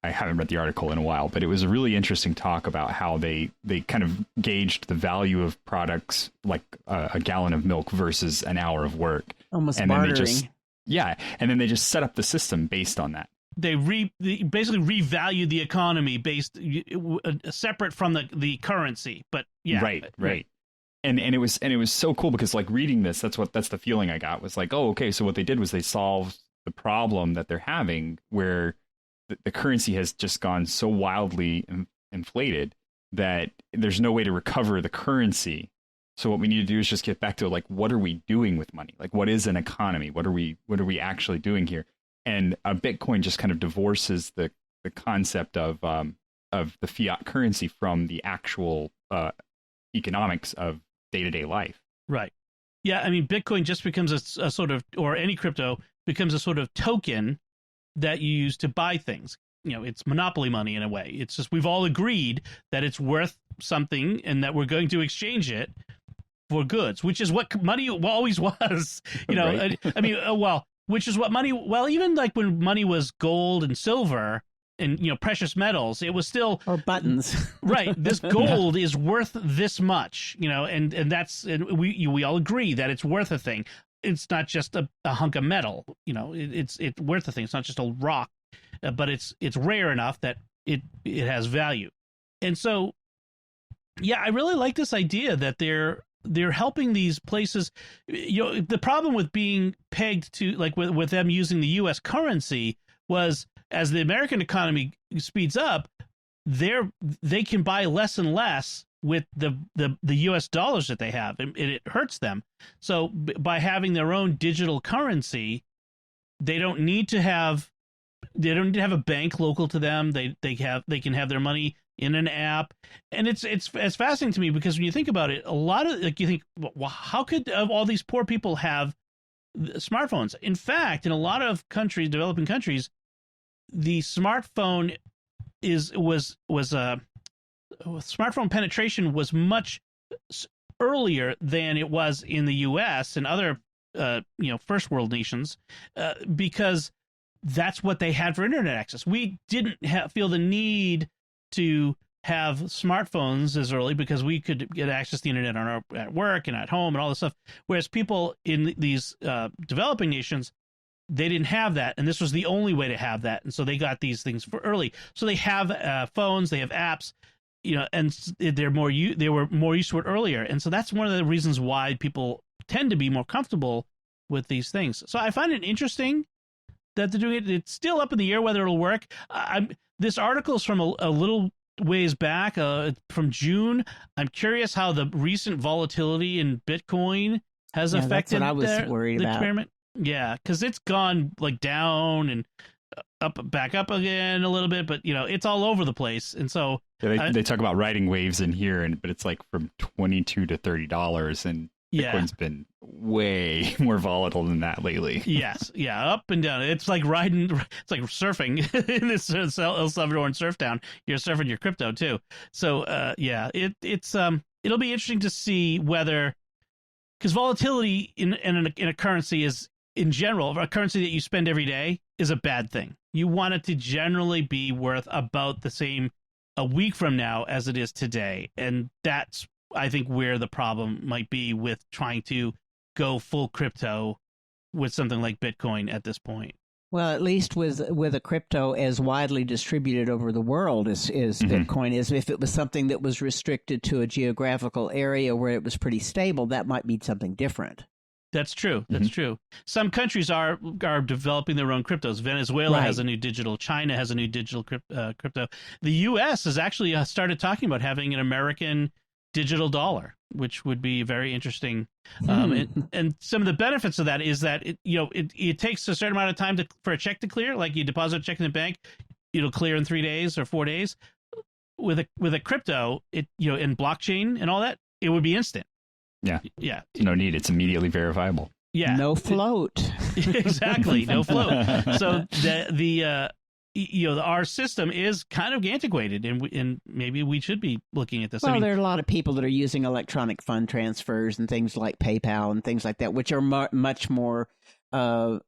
I haven't read the article in a while, but it was a really interesting talk about how they kind of gauged the value of products like a gallon of milk versus an hour of work. Almost and bartering. Then and then they just set up the system based on that. basically revalued the economy based separate from the currency. But yeah, right. And it was so cool because like reading this, that's the feeling I got was like, oh, okay, so what they did was they solved the problem that they're having where the currency has just gone so wildly inflated that there's no way to recover the currency. So what we need to do is just get back to like, what are we doing with money? Like, what is an economy? What are we actually doing here? And Bitcoin just kind of divorces the concept of the fiat currency from the actual economics of day-to-day life. Right. Yeah. I mean, Bitcoin just becomes a sort of, or any crypto becomes a sort of token that you use to buy things. It's monopoly money in a way. It's just we've all agreed that it's worth something and that we're going to exchange it for goods, which is what money always was. Right. I mean, which is what money. Well, even like when money was gold and silver and precious metals, it was still or buttons. Right. This gold is worth this much. And we all agree that it's worth a thing. It's not just a hunk of metal. It's worth a thing. It's not just a rock. But it's rare enough that it has value. And so, yeah, I really like this idea that they're helping these places. The problem with being pegged to like with them using the U.S. currency was as the American economy speeds up, they can buy less and less with the U.S. dollars that they have, and it hurts them. So by having their own digital currency, they don't need to have a bank local to them. They can have their money in an app, and it's fascinating to me because when you think about it, a lot of like you think, well, how could all these poor people have smartphones? In fact, in a lot of countries, developing countries, the smartphone smartphone penetration was much earlier than it was in the U.S. and other first world nations because that's what they had for internet access. We didn't feel the need to have smartphones as early because we could get access to the internet at work and at home and all this stuff. Whereas people in these developing nations, they didn't have that, and this was the only way to have that, and so they got these things for early. So they have phones, they have apps, and they were more used to it earlier, and so that's one of the reasons why people tend to be more comfortable with these things. So I find it interesting that they're doing it. It's still up in the air whether it'll work. This article is from a little ways back, from June. I'm curious how the recent volatility in Bitcoin has affected that's what I was worried the about. experiment. Yeah, because it's gone like down and back up again a little bit, but it's all over the place. And so they talk about riding waves in here, but it's like from $22 to $30, and Bitcoin's been way more volatile than that lately. Yes, yeah, up and down. It's like surfing in this El Salvadoran surf town. You're surfing your crypto too. So it'll be interesting to see whether, because volatility in a currency is, in general, a currency that you spend every day is a bad thing. You want it to generally be worth about the same a week from now as it is today, and that's, I think, where the problem might be with trying to go full crypto with something like Bitcoin at this point. Well, at least with a crypto as widely distributed over the world as Bitcoin is, if it was something that was restricted to a geographical area where it was pretty stable, that might be something different. That's true. That's true. Some countries are developing their own cryptos. Venezuela has a new digital. China has a new digital crypto. The U.S. has actually started talking about having an American digital dollar, which would be very interesting. And some of the benefits of that is that it takes a certain amount of time for a check to clear. Like you deposit a check in the bank, it'll clear in 3 days or 4 days. With a crypto, in blockchain and all that, it would be instant. Yeah. No need. It's immediately verifiable. Yeah. No float. Exactly. No float. So our system is kind of antiquated, and maybe we should be looking at this. Well, there are a lot of people that are using electronic fund transfers and things like PayPal and things like that, which are much more agile.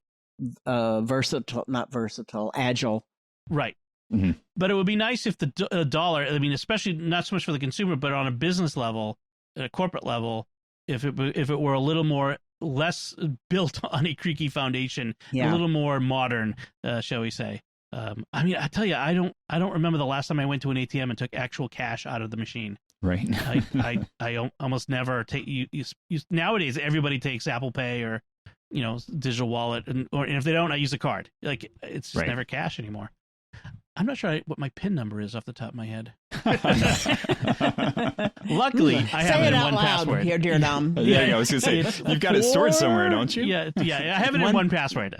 Right. Mm-hmm. But it would be nice if the dollar, I mean, especially not so much for the consumer, but on a business level, at a corporate level, if it were a little less built on a creaky foundation, a little more modern, shall we say. I mean, I tell you, I don't remember the last time I went to an ATM and took actual cash out of the machine. Right. I almost never take you nowadays. Everybody takes Apple Pay or digital wallet, and if they don't, I use a card. Like it's just never cash anymore. I'm not sure what my PIN number is off the top of my head. Luckily, I have it in one password. Here, dear Dom. Yeah, I was going to say, you've got it stored somewhere, don't you? Yeah, I have it in one password.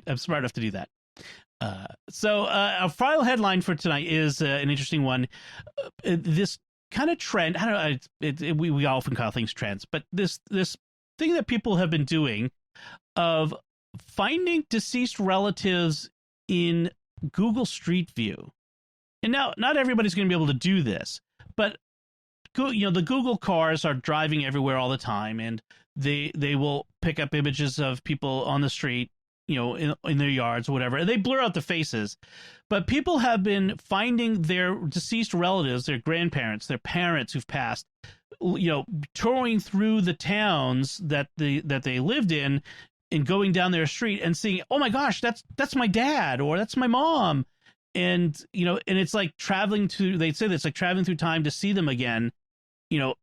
I'm smart enough to do that. So our final headline for tonight is an interesting one. This kind of trend, I don't know, we often call things trends, but this thing that people have been doing of finding deceased relatives in Google Street View. And now, not everybody's going to be able to do this, but the Google cars are driving everywhere all the time, and they will pick up images of people on the street, in their yards or whatever, and they blur out the faces. But people have been finding their deceased relatives, their grandparents, their parents who've passed, touring through the towns that they lived in, and going down their street and seeing, oh my gosh, that's my dad, or that's my mom. And, and it's like traveling through time to see them again,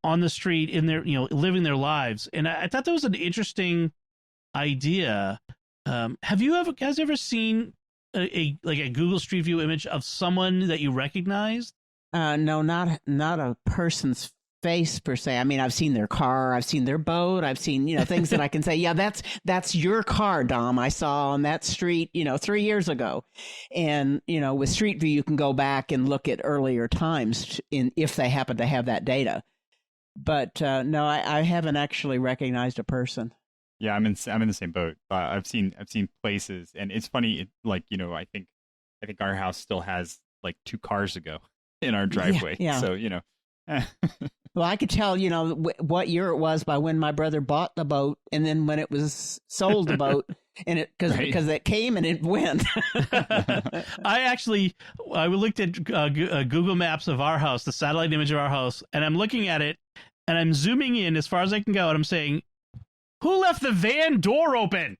on the street in their, living their lives. And I thought that was an interesting idea. Have you guys ever seen a Google Street View image of someone that you recognized? No, not a person's face per se. I mean, I've seen their car, I've seen their boat, I've seen, things that I can say, yeah, that's your car, Dom. I saw on that street, 3 years ago. And, with Street View, you can go back and look at earlier times if they happen to have that data. But no, I haven't actually recognized a person. Yeah, I'm in the same boat. I've seen places, and it's funny. I think our house still has like 2 cars ago in our driveway. Yeah. So Well, I could tell, what year it was by when my brother bought the boat, and then when it was sold the boat, and because it came and it went. I looked at Google Maps of our house, the satellite image of our house, and I'm looking at it, and I'm zooming in as far as I can go, and I'm saying, who left the van door open?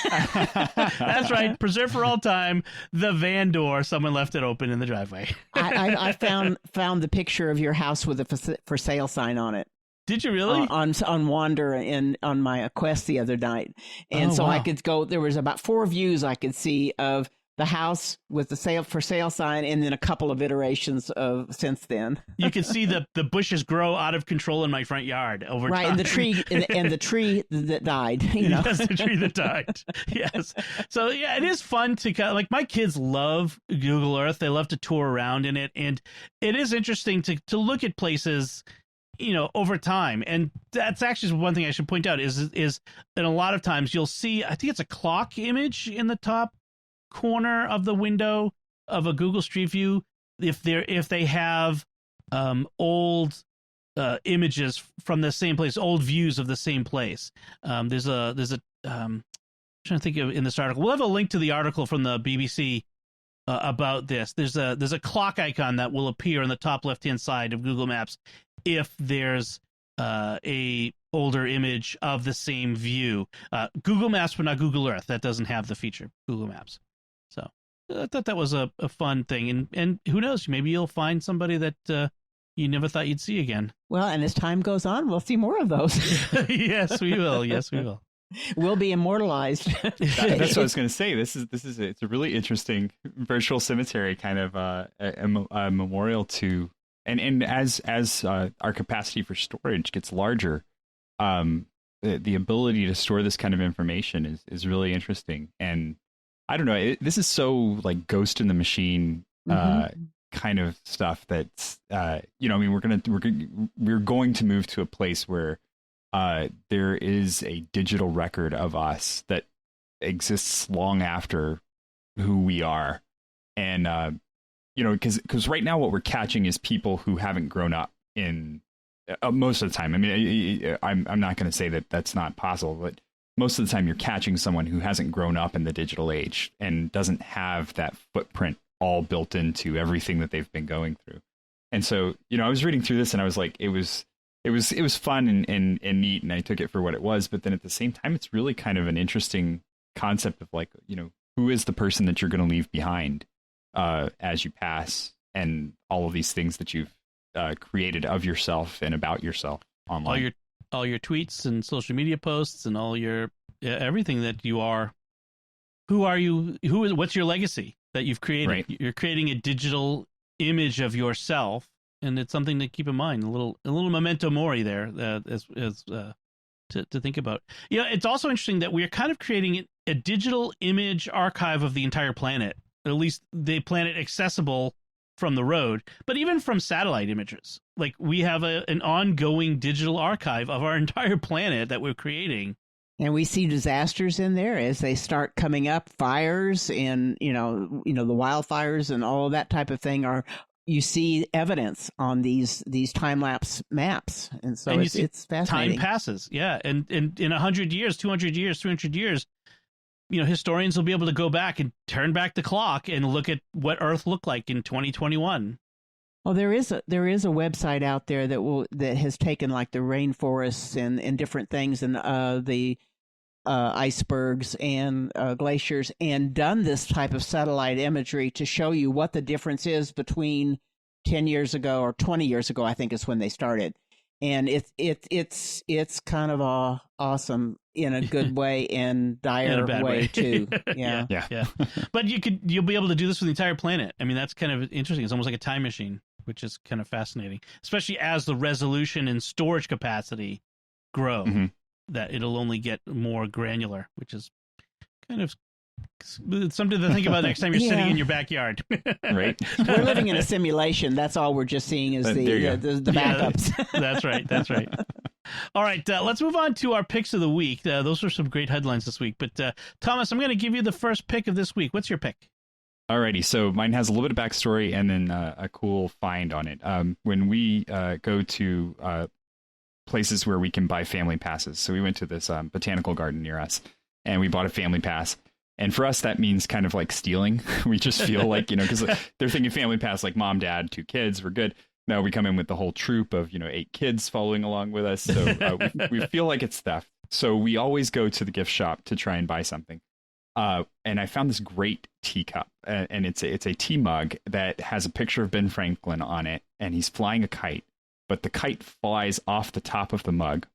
That's right. Preserved for all time. The van door. Someone left it open in the driveway. I found the picture of your house with a for sale sign on it. Did you really? On Wander and on my Quest the other night. And wow. I could go, there was about 4 views I could see of the house with the for sale sign, and then a couple of iterations of since then. You can see the bushes grow out of control in my front yard over time. Right, and the tree that died. Yes, the tree that died. Yes. So yeah, it is fun to like my kids love Google Earth. They love to tour around in it, and it is interesting to look at places, over time. And that's actually one thing I should point out is that a lot of times you'll see, I think it's a clock image in the top corner of the window of a Google Street View if they have old images from the same place, old views of the same place. There's a I'm trying to think of in this article. We'll have a link to the article from the BBC about this. There's a clock icon that will appear on the top left-hand side of Google Maps if there's a older image of the same view. Google Maps, but not Google Earth. That doesn't have the feature Google Maps. So I thought that was a fun thing. And who knows, maybe you'll find somebody that you never thought you'd see again. Well, and as time goes on, we'll see more of those. Yes, we will. Yes, we will. We'll be immortalized. That's what I was going to say. It's a really interesting virtual cemetery, kind of a memorial to, and as our capacity for storage gets larger, the ability to store this kind of information is really interesting. And I don't know, this is so like Ghost in the Machine kind of stuff that's we're going to move to a place where there is a digital record of us that exists long after who we are. And because right now what we're catching is people who haven't grown up in most of the time. I mean, I'm not going to say that that's not possible, but most of the time you're catching someone who hasn't grown up in the digital age and doesn't have that footprint all built into everything that they've been going through. And so, I was reading through this and I was like, it was fun and neat, and I took it for what it was. But then at the same time, it's really kind of an interesting concept of like, who is the person that you're going to leave behind? as you pass, and all of these things that you've created of yourself and about yourself online. All your tweets and social media posts and all your everything that you are. Who are you? What's your legacy that you've created? Right. You're creating a digital image of yourself, and it's something to keep in mind. A little memento mori there, to think about. It's also interesting that we're kind of creating a digital image archive of the entire planet, at least the planet accessible from the road, but even from satellite images. Like, we have an ongoing digital archive of our entire planet that we're creating. And we see disasters in there as they start coming up, fires and, the wildfires and all of that type of thing you see evidence on these time-lapse maps. And so it's fascinating. Time passes. Yeah. And in 100 years, 200 years, 300 years, historians will be able to go back and turn back the clock and look at what Earth looked like in 2021. Well, there is a website out there that has taken like the rainforests and different things and the icebergs and glaciers and done this type of satellite imagery to show you what the difference is between 10 years ago or 20 years ago, I think is when they started. And it's kind of awesome in a good way and dire way too. Yeah. But you'll be able to do this for the entire planet. I mean, that's kind of interesting. It's almost like a time machine, which is kind of fascinating, especially as the resolution and storage capacity grow. Mm-hmm. That it'll only get more granular, which is kind of something to think about next time you're sitting in your backyard. Right. We're living in a simulation. That's all we're just seeing is the backups. Yeah, that's right. All right, let's move on to our picks of the week. Those were some great headlines this week. But Thomas, I'm going to give you the first pick of this week. What's your pick? Alrighty, so mine has a little bit of backstory and then a cool find on it. When we go to places where we can buy family passes, so we went to this botanical garden near us, and we bought a family pass. And for us, that means kind of like stealing. We just feel like, because they're thinking family pass, like mom, dad, 2 kids, we're good. No, we come in with the whole troop of, 8 kids following along with us. So we feel like it's theft. So we always go to the gift shop to try and buy something. And I found this great teacup, and it's a tea mug that has a picture of Ben Franklin on it, and he's flying a kite, but the kite flies off the top of the mug,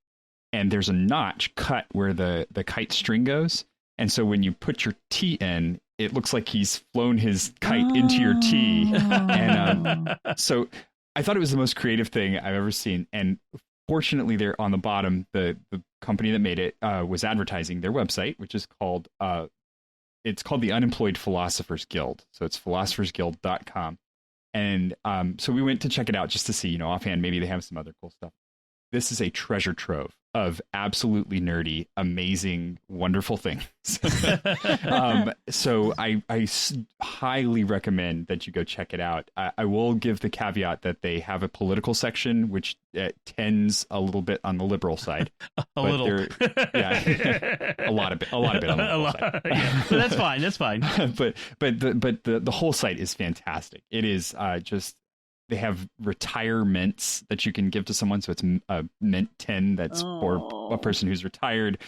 and there's a notch cut where the kite string goes. And so when you put your tea in, it looks like he's flown his kite into your tea. And so I thought it was the most creative thing I've ever seen. And fortunately, there on the bottom, the company that made it was advertising their website, which is called the Unemployed Philosophers Guild. So it's philosophersguild.com. And so we went to check it out just to see, offhand, maybe they have some other cool stuff. This is a treasure trove of absolutely nerdy, amazing, wonderful things. So I highly recommend that you go check it out. I will give the caveat that they have a political section, which tends a little bit on the liberal side. a little. A lot of it on the liberal side. Yeah. But that's fine. That's fine. but the whole site is fantastic. It is just... They have retirements that you can give to someone. So it's a mint tin that's for a person who's retired.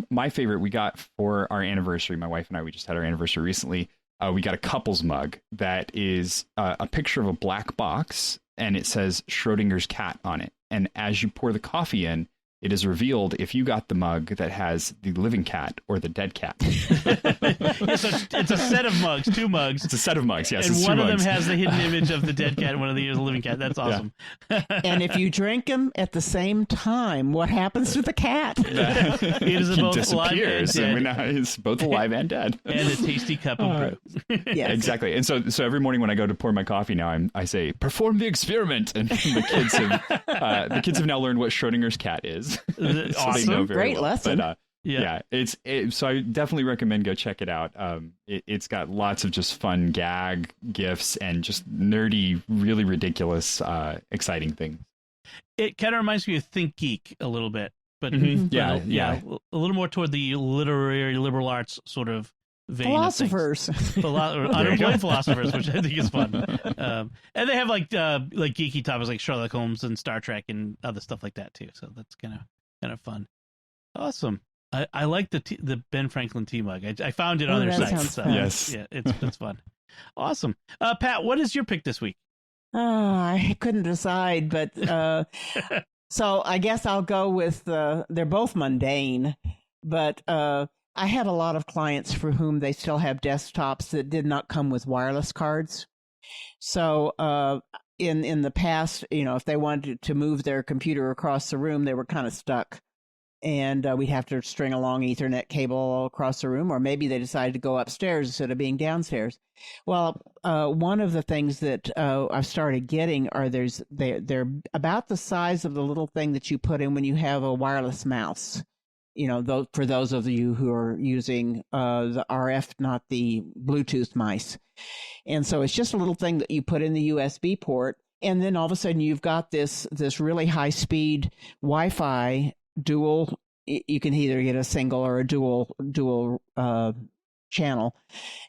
My favorite we got for our anniversary, my wife and I, we just had our anniversary recently. We got a couple's mug that is a picture of a black box, and it says Schrodinger's cat on it. And as you pour the coffee in, it is revealed if you got the mug that has the living cat or the dead cat. It's a set of mugs, 2 mugs. It's a set of mugs, yes. And one of them has the hidden image of the dead cat, and one of them has the living cat. That's awesome. Yeah. And if you drink them at the same time, what happens to the cat? It is both disappears, alive and dead. And it's both alive and dead. And a tasty cup of brew. Yes. Exactly. And so every morning when I go to pour my coffee now, I say, perform the experiment. And the kids have now learned what Schrodinger's cat is. So awesome. Great lesson. But, so I definitely recommend go check it out. It's got lots of just fun gag gifs and just nerdy, really ridiculous, exciting things. It kind of reminds me of Think Geek a little bit, but yeah, a little more toward the literary liberal arts sort of vein. Philosophers, unemployed philosophers, which I think is fun. And they have like geeky topics like Sherlock Holmes and Star Trek and other stuff like that too. So that's kind of fun. Awesome. I like the Ben Franklin tea mug. I found it on their site. So yes, it's fun. Awesome. Pat, what is your pick this week? I couldn't decide, but so I guess I'll go with they're both mundane, but I have a lot of clients for whom they still have desktops that did not come with wireless cards. So in the past, if they wanted to move their computer across the room, they were kind of stuck. And we'd have to string a long Ethernet cable all across the room, or maybe they decided to go upstairs instead of being downstairs. Well, one of the things that I've started getting are they're about the size of the little thing that you put in when you have a wireless mouse. For those of you who are using the RF, not the Bluetooth mice. And so it's just a little thing that you put in the USB port, and then all of a sudden you've got this really high speed Wi-Fi dual. You can either get a single or a dual channel,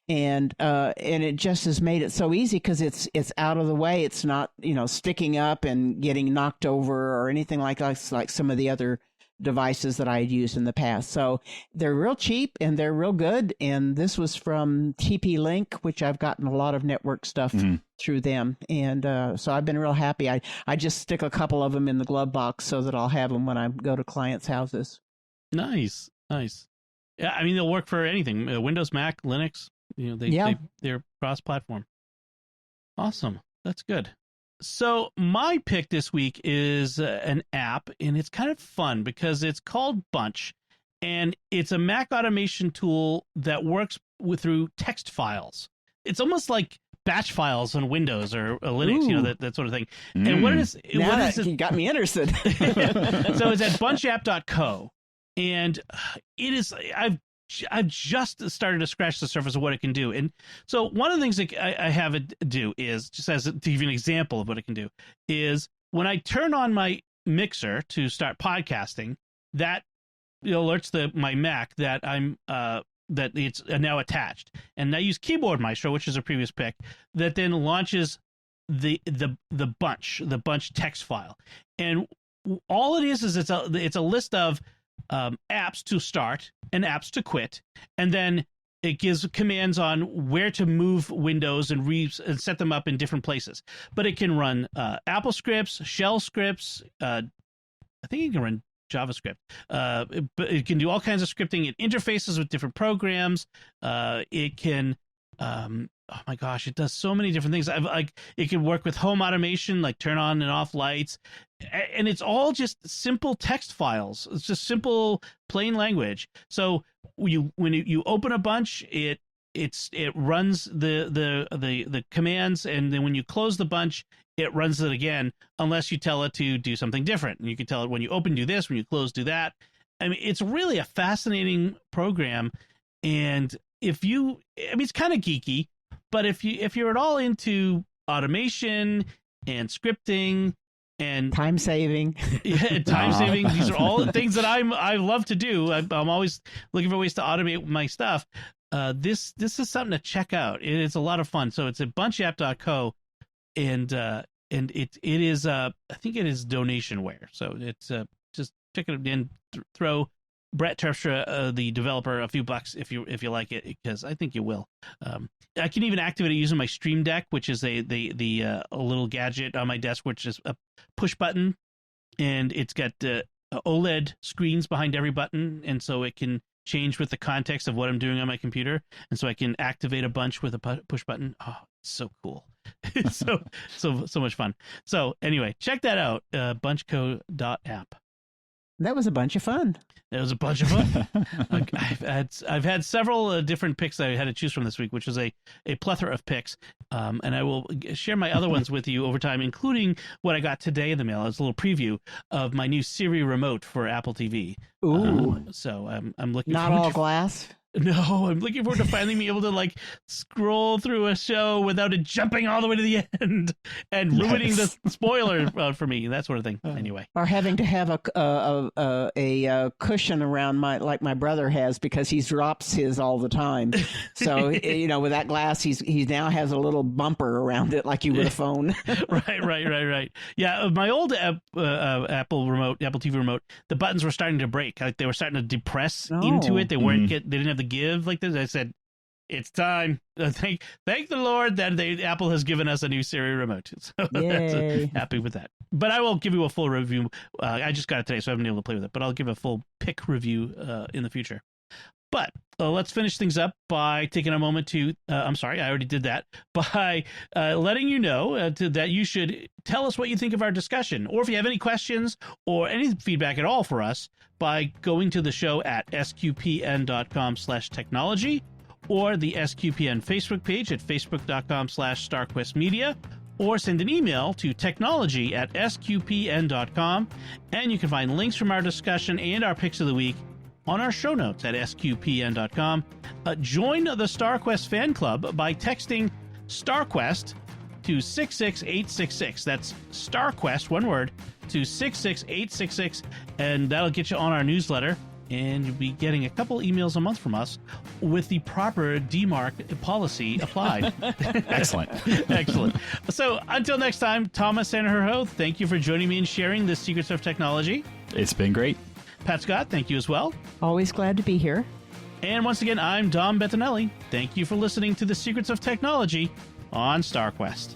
and it just has made it so easy because it's out of the way. It's not sticking up and getting knocked over or anything like some of the other devices that I had used in the past. So they're real cheap and they're real good. And this was from TP-Link, which I've gotten a lot of network stuff through them. And so I've been real happy. I just stick a couple of them in the glove box so that I'll have them when I go to clients' houses. Nice. Yeah, I mean, they'll work for anything. Windows, Mac, Linux, they're cross-platform. Awesome. That's good. So my pick this week is an app, and it's kind of fun because it's called Bunch, and it's a Mac automation tool that works through text files. It's almost like batch files on Windows or Linux, that sort of thing. And what is you got me interested. So it's at bunchapp.co, and it is I've just started to scratch the surface of what it can do. And so one of the things that I have it do is, just as to give you an example of what it can do, is when I turn on my mixer to start podcasting, that alerts my Mac that that it's now attached. And I use Keyboard Maestro, which is a previous pick, that then launches the Bunch text file. And all it is it's a list of apps to start and apps to quit, and then it gives commands on where to move windows and set them up in different places. But it can run Apple scripts, Shell scripts. I think it can run JavaScript. But it can do all kinds of scripting. It interfaces with different programs. It can oh my gosh, it does so many different things. It can work with home automation, like turn on and off lights, and it's all just simple text files. It's just simple, plain language. So when you open a Bunch, it runs the commands, and then when you close the Bunch, it runs it again, unless you tell it to do something different. And you can tell it when you open, do this; when you close, do that. I mean, it's really a fascinating program, and it's kind of geeky. But if you're at all into automation and scripting and time saving, these are all things that I love to do. I'm always looking for ways to automate my stuff. This is something to check out. It's a lot of fun. So it's at bunchapp.co, and it is I think it is donationware. So it's just pick it up and throw Brett Terpstra, the developer, a few bucks if you like it, because I think you will. I can even activate it using my Stream Deck, which is a little gadget on my desk, which is a push button, and it's got OLED screens behind every button, and so it can change with the context of what I'm doing on my computer, and so I can activate a Bunch with a push button. Oh, it's so cool! It's so much fun. So anyway, check that out, bunchco.app. That was a bunch of fun. It was a bunch of fun. I've had several different picks that I had to choose from this week, which was a plethora of picks. And I will share my other ones with you over time, including what I got today in the mail. It's a little preview of my new Siri remote for Apple TV. Ooh. So I'm looking not all glass. No, I'm looking forward to finally being able to scroll through a show without it jumping all the way to the end and ruining the spoiler for me, that sort of thing. Anyway, or having to have a cushion around my brother has, because he drops his all the time. So with that glass, he now has a little bumper around it like you would a phone. Right. Yeah, my old Apple TV remote, the buttons were starting to break. They were starting to depress into it. They weren't they didn't have the give like this. I said, it's time. Thank the Lord that Apple has given us a new Siri remote. So Yay. happy with that. But I will give you a full review. I just got it today, so I haven't been able to play with it. But I'll give a full pick review in the future. But let's finish things up by taking a moment to, I'm sorry, I already did that, by letting you know that you should tell us what you think of our discussion, or if you have any questions or any feedback at all for us, by going to the show at sqpn.com/technology, or the SQPN Facebook page at facebook.com/StarQuestMedia, or send an email to technology@sqpn.com, and you can find links from our discussion and our picks of the week on our show notes at sqpn.com. Join the StarQuest fan club by texting StarQuest to 66866. That's StarQuest, one word, to 66866, and that'll get you on our newsletter, and you'll be getting a couple emails a month from us with the proper DMARC policy applied. Excellent. Excellent. So until next time, Thomas Sanderho, thank you for joining me and sharing the secrets of technology. It's been great. Pat Scott, thank you as well. Always glad to be here. And once again, I'm Dom Bettinelli. Thank you for listening to the Secrets of Technology on StarQuest.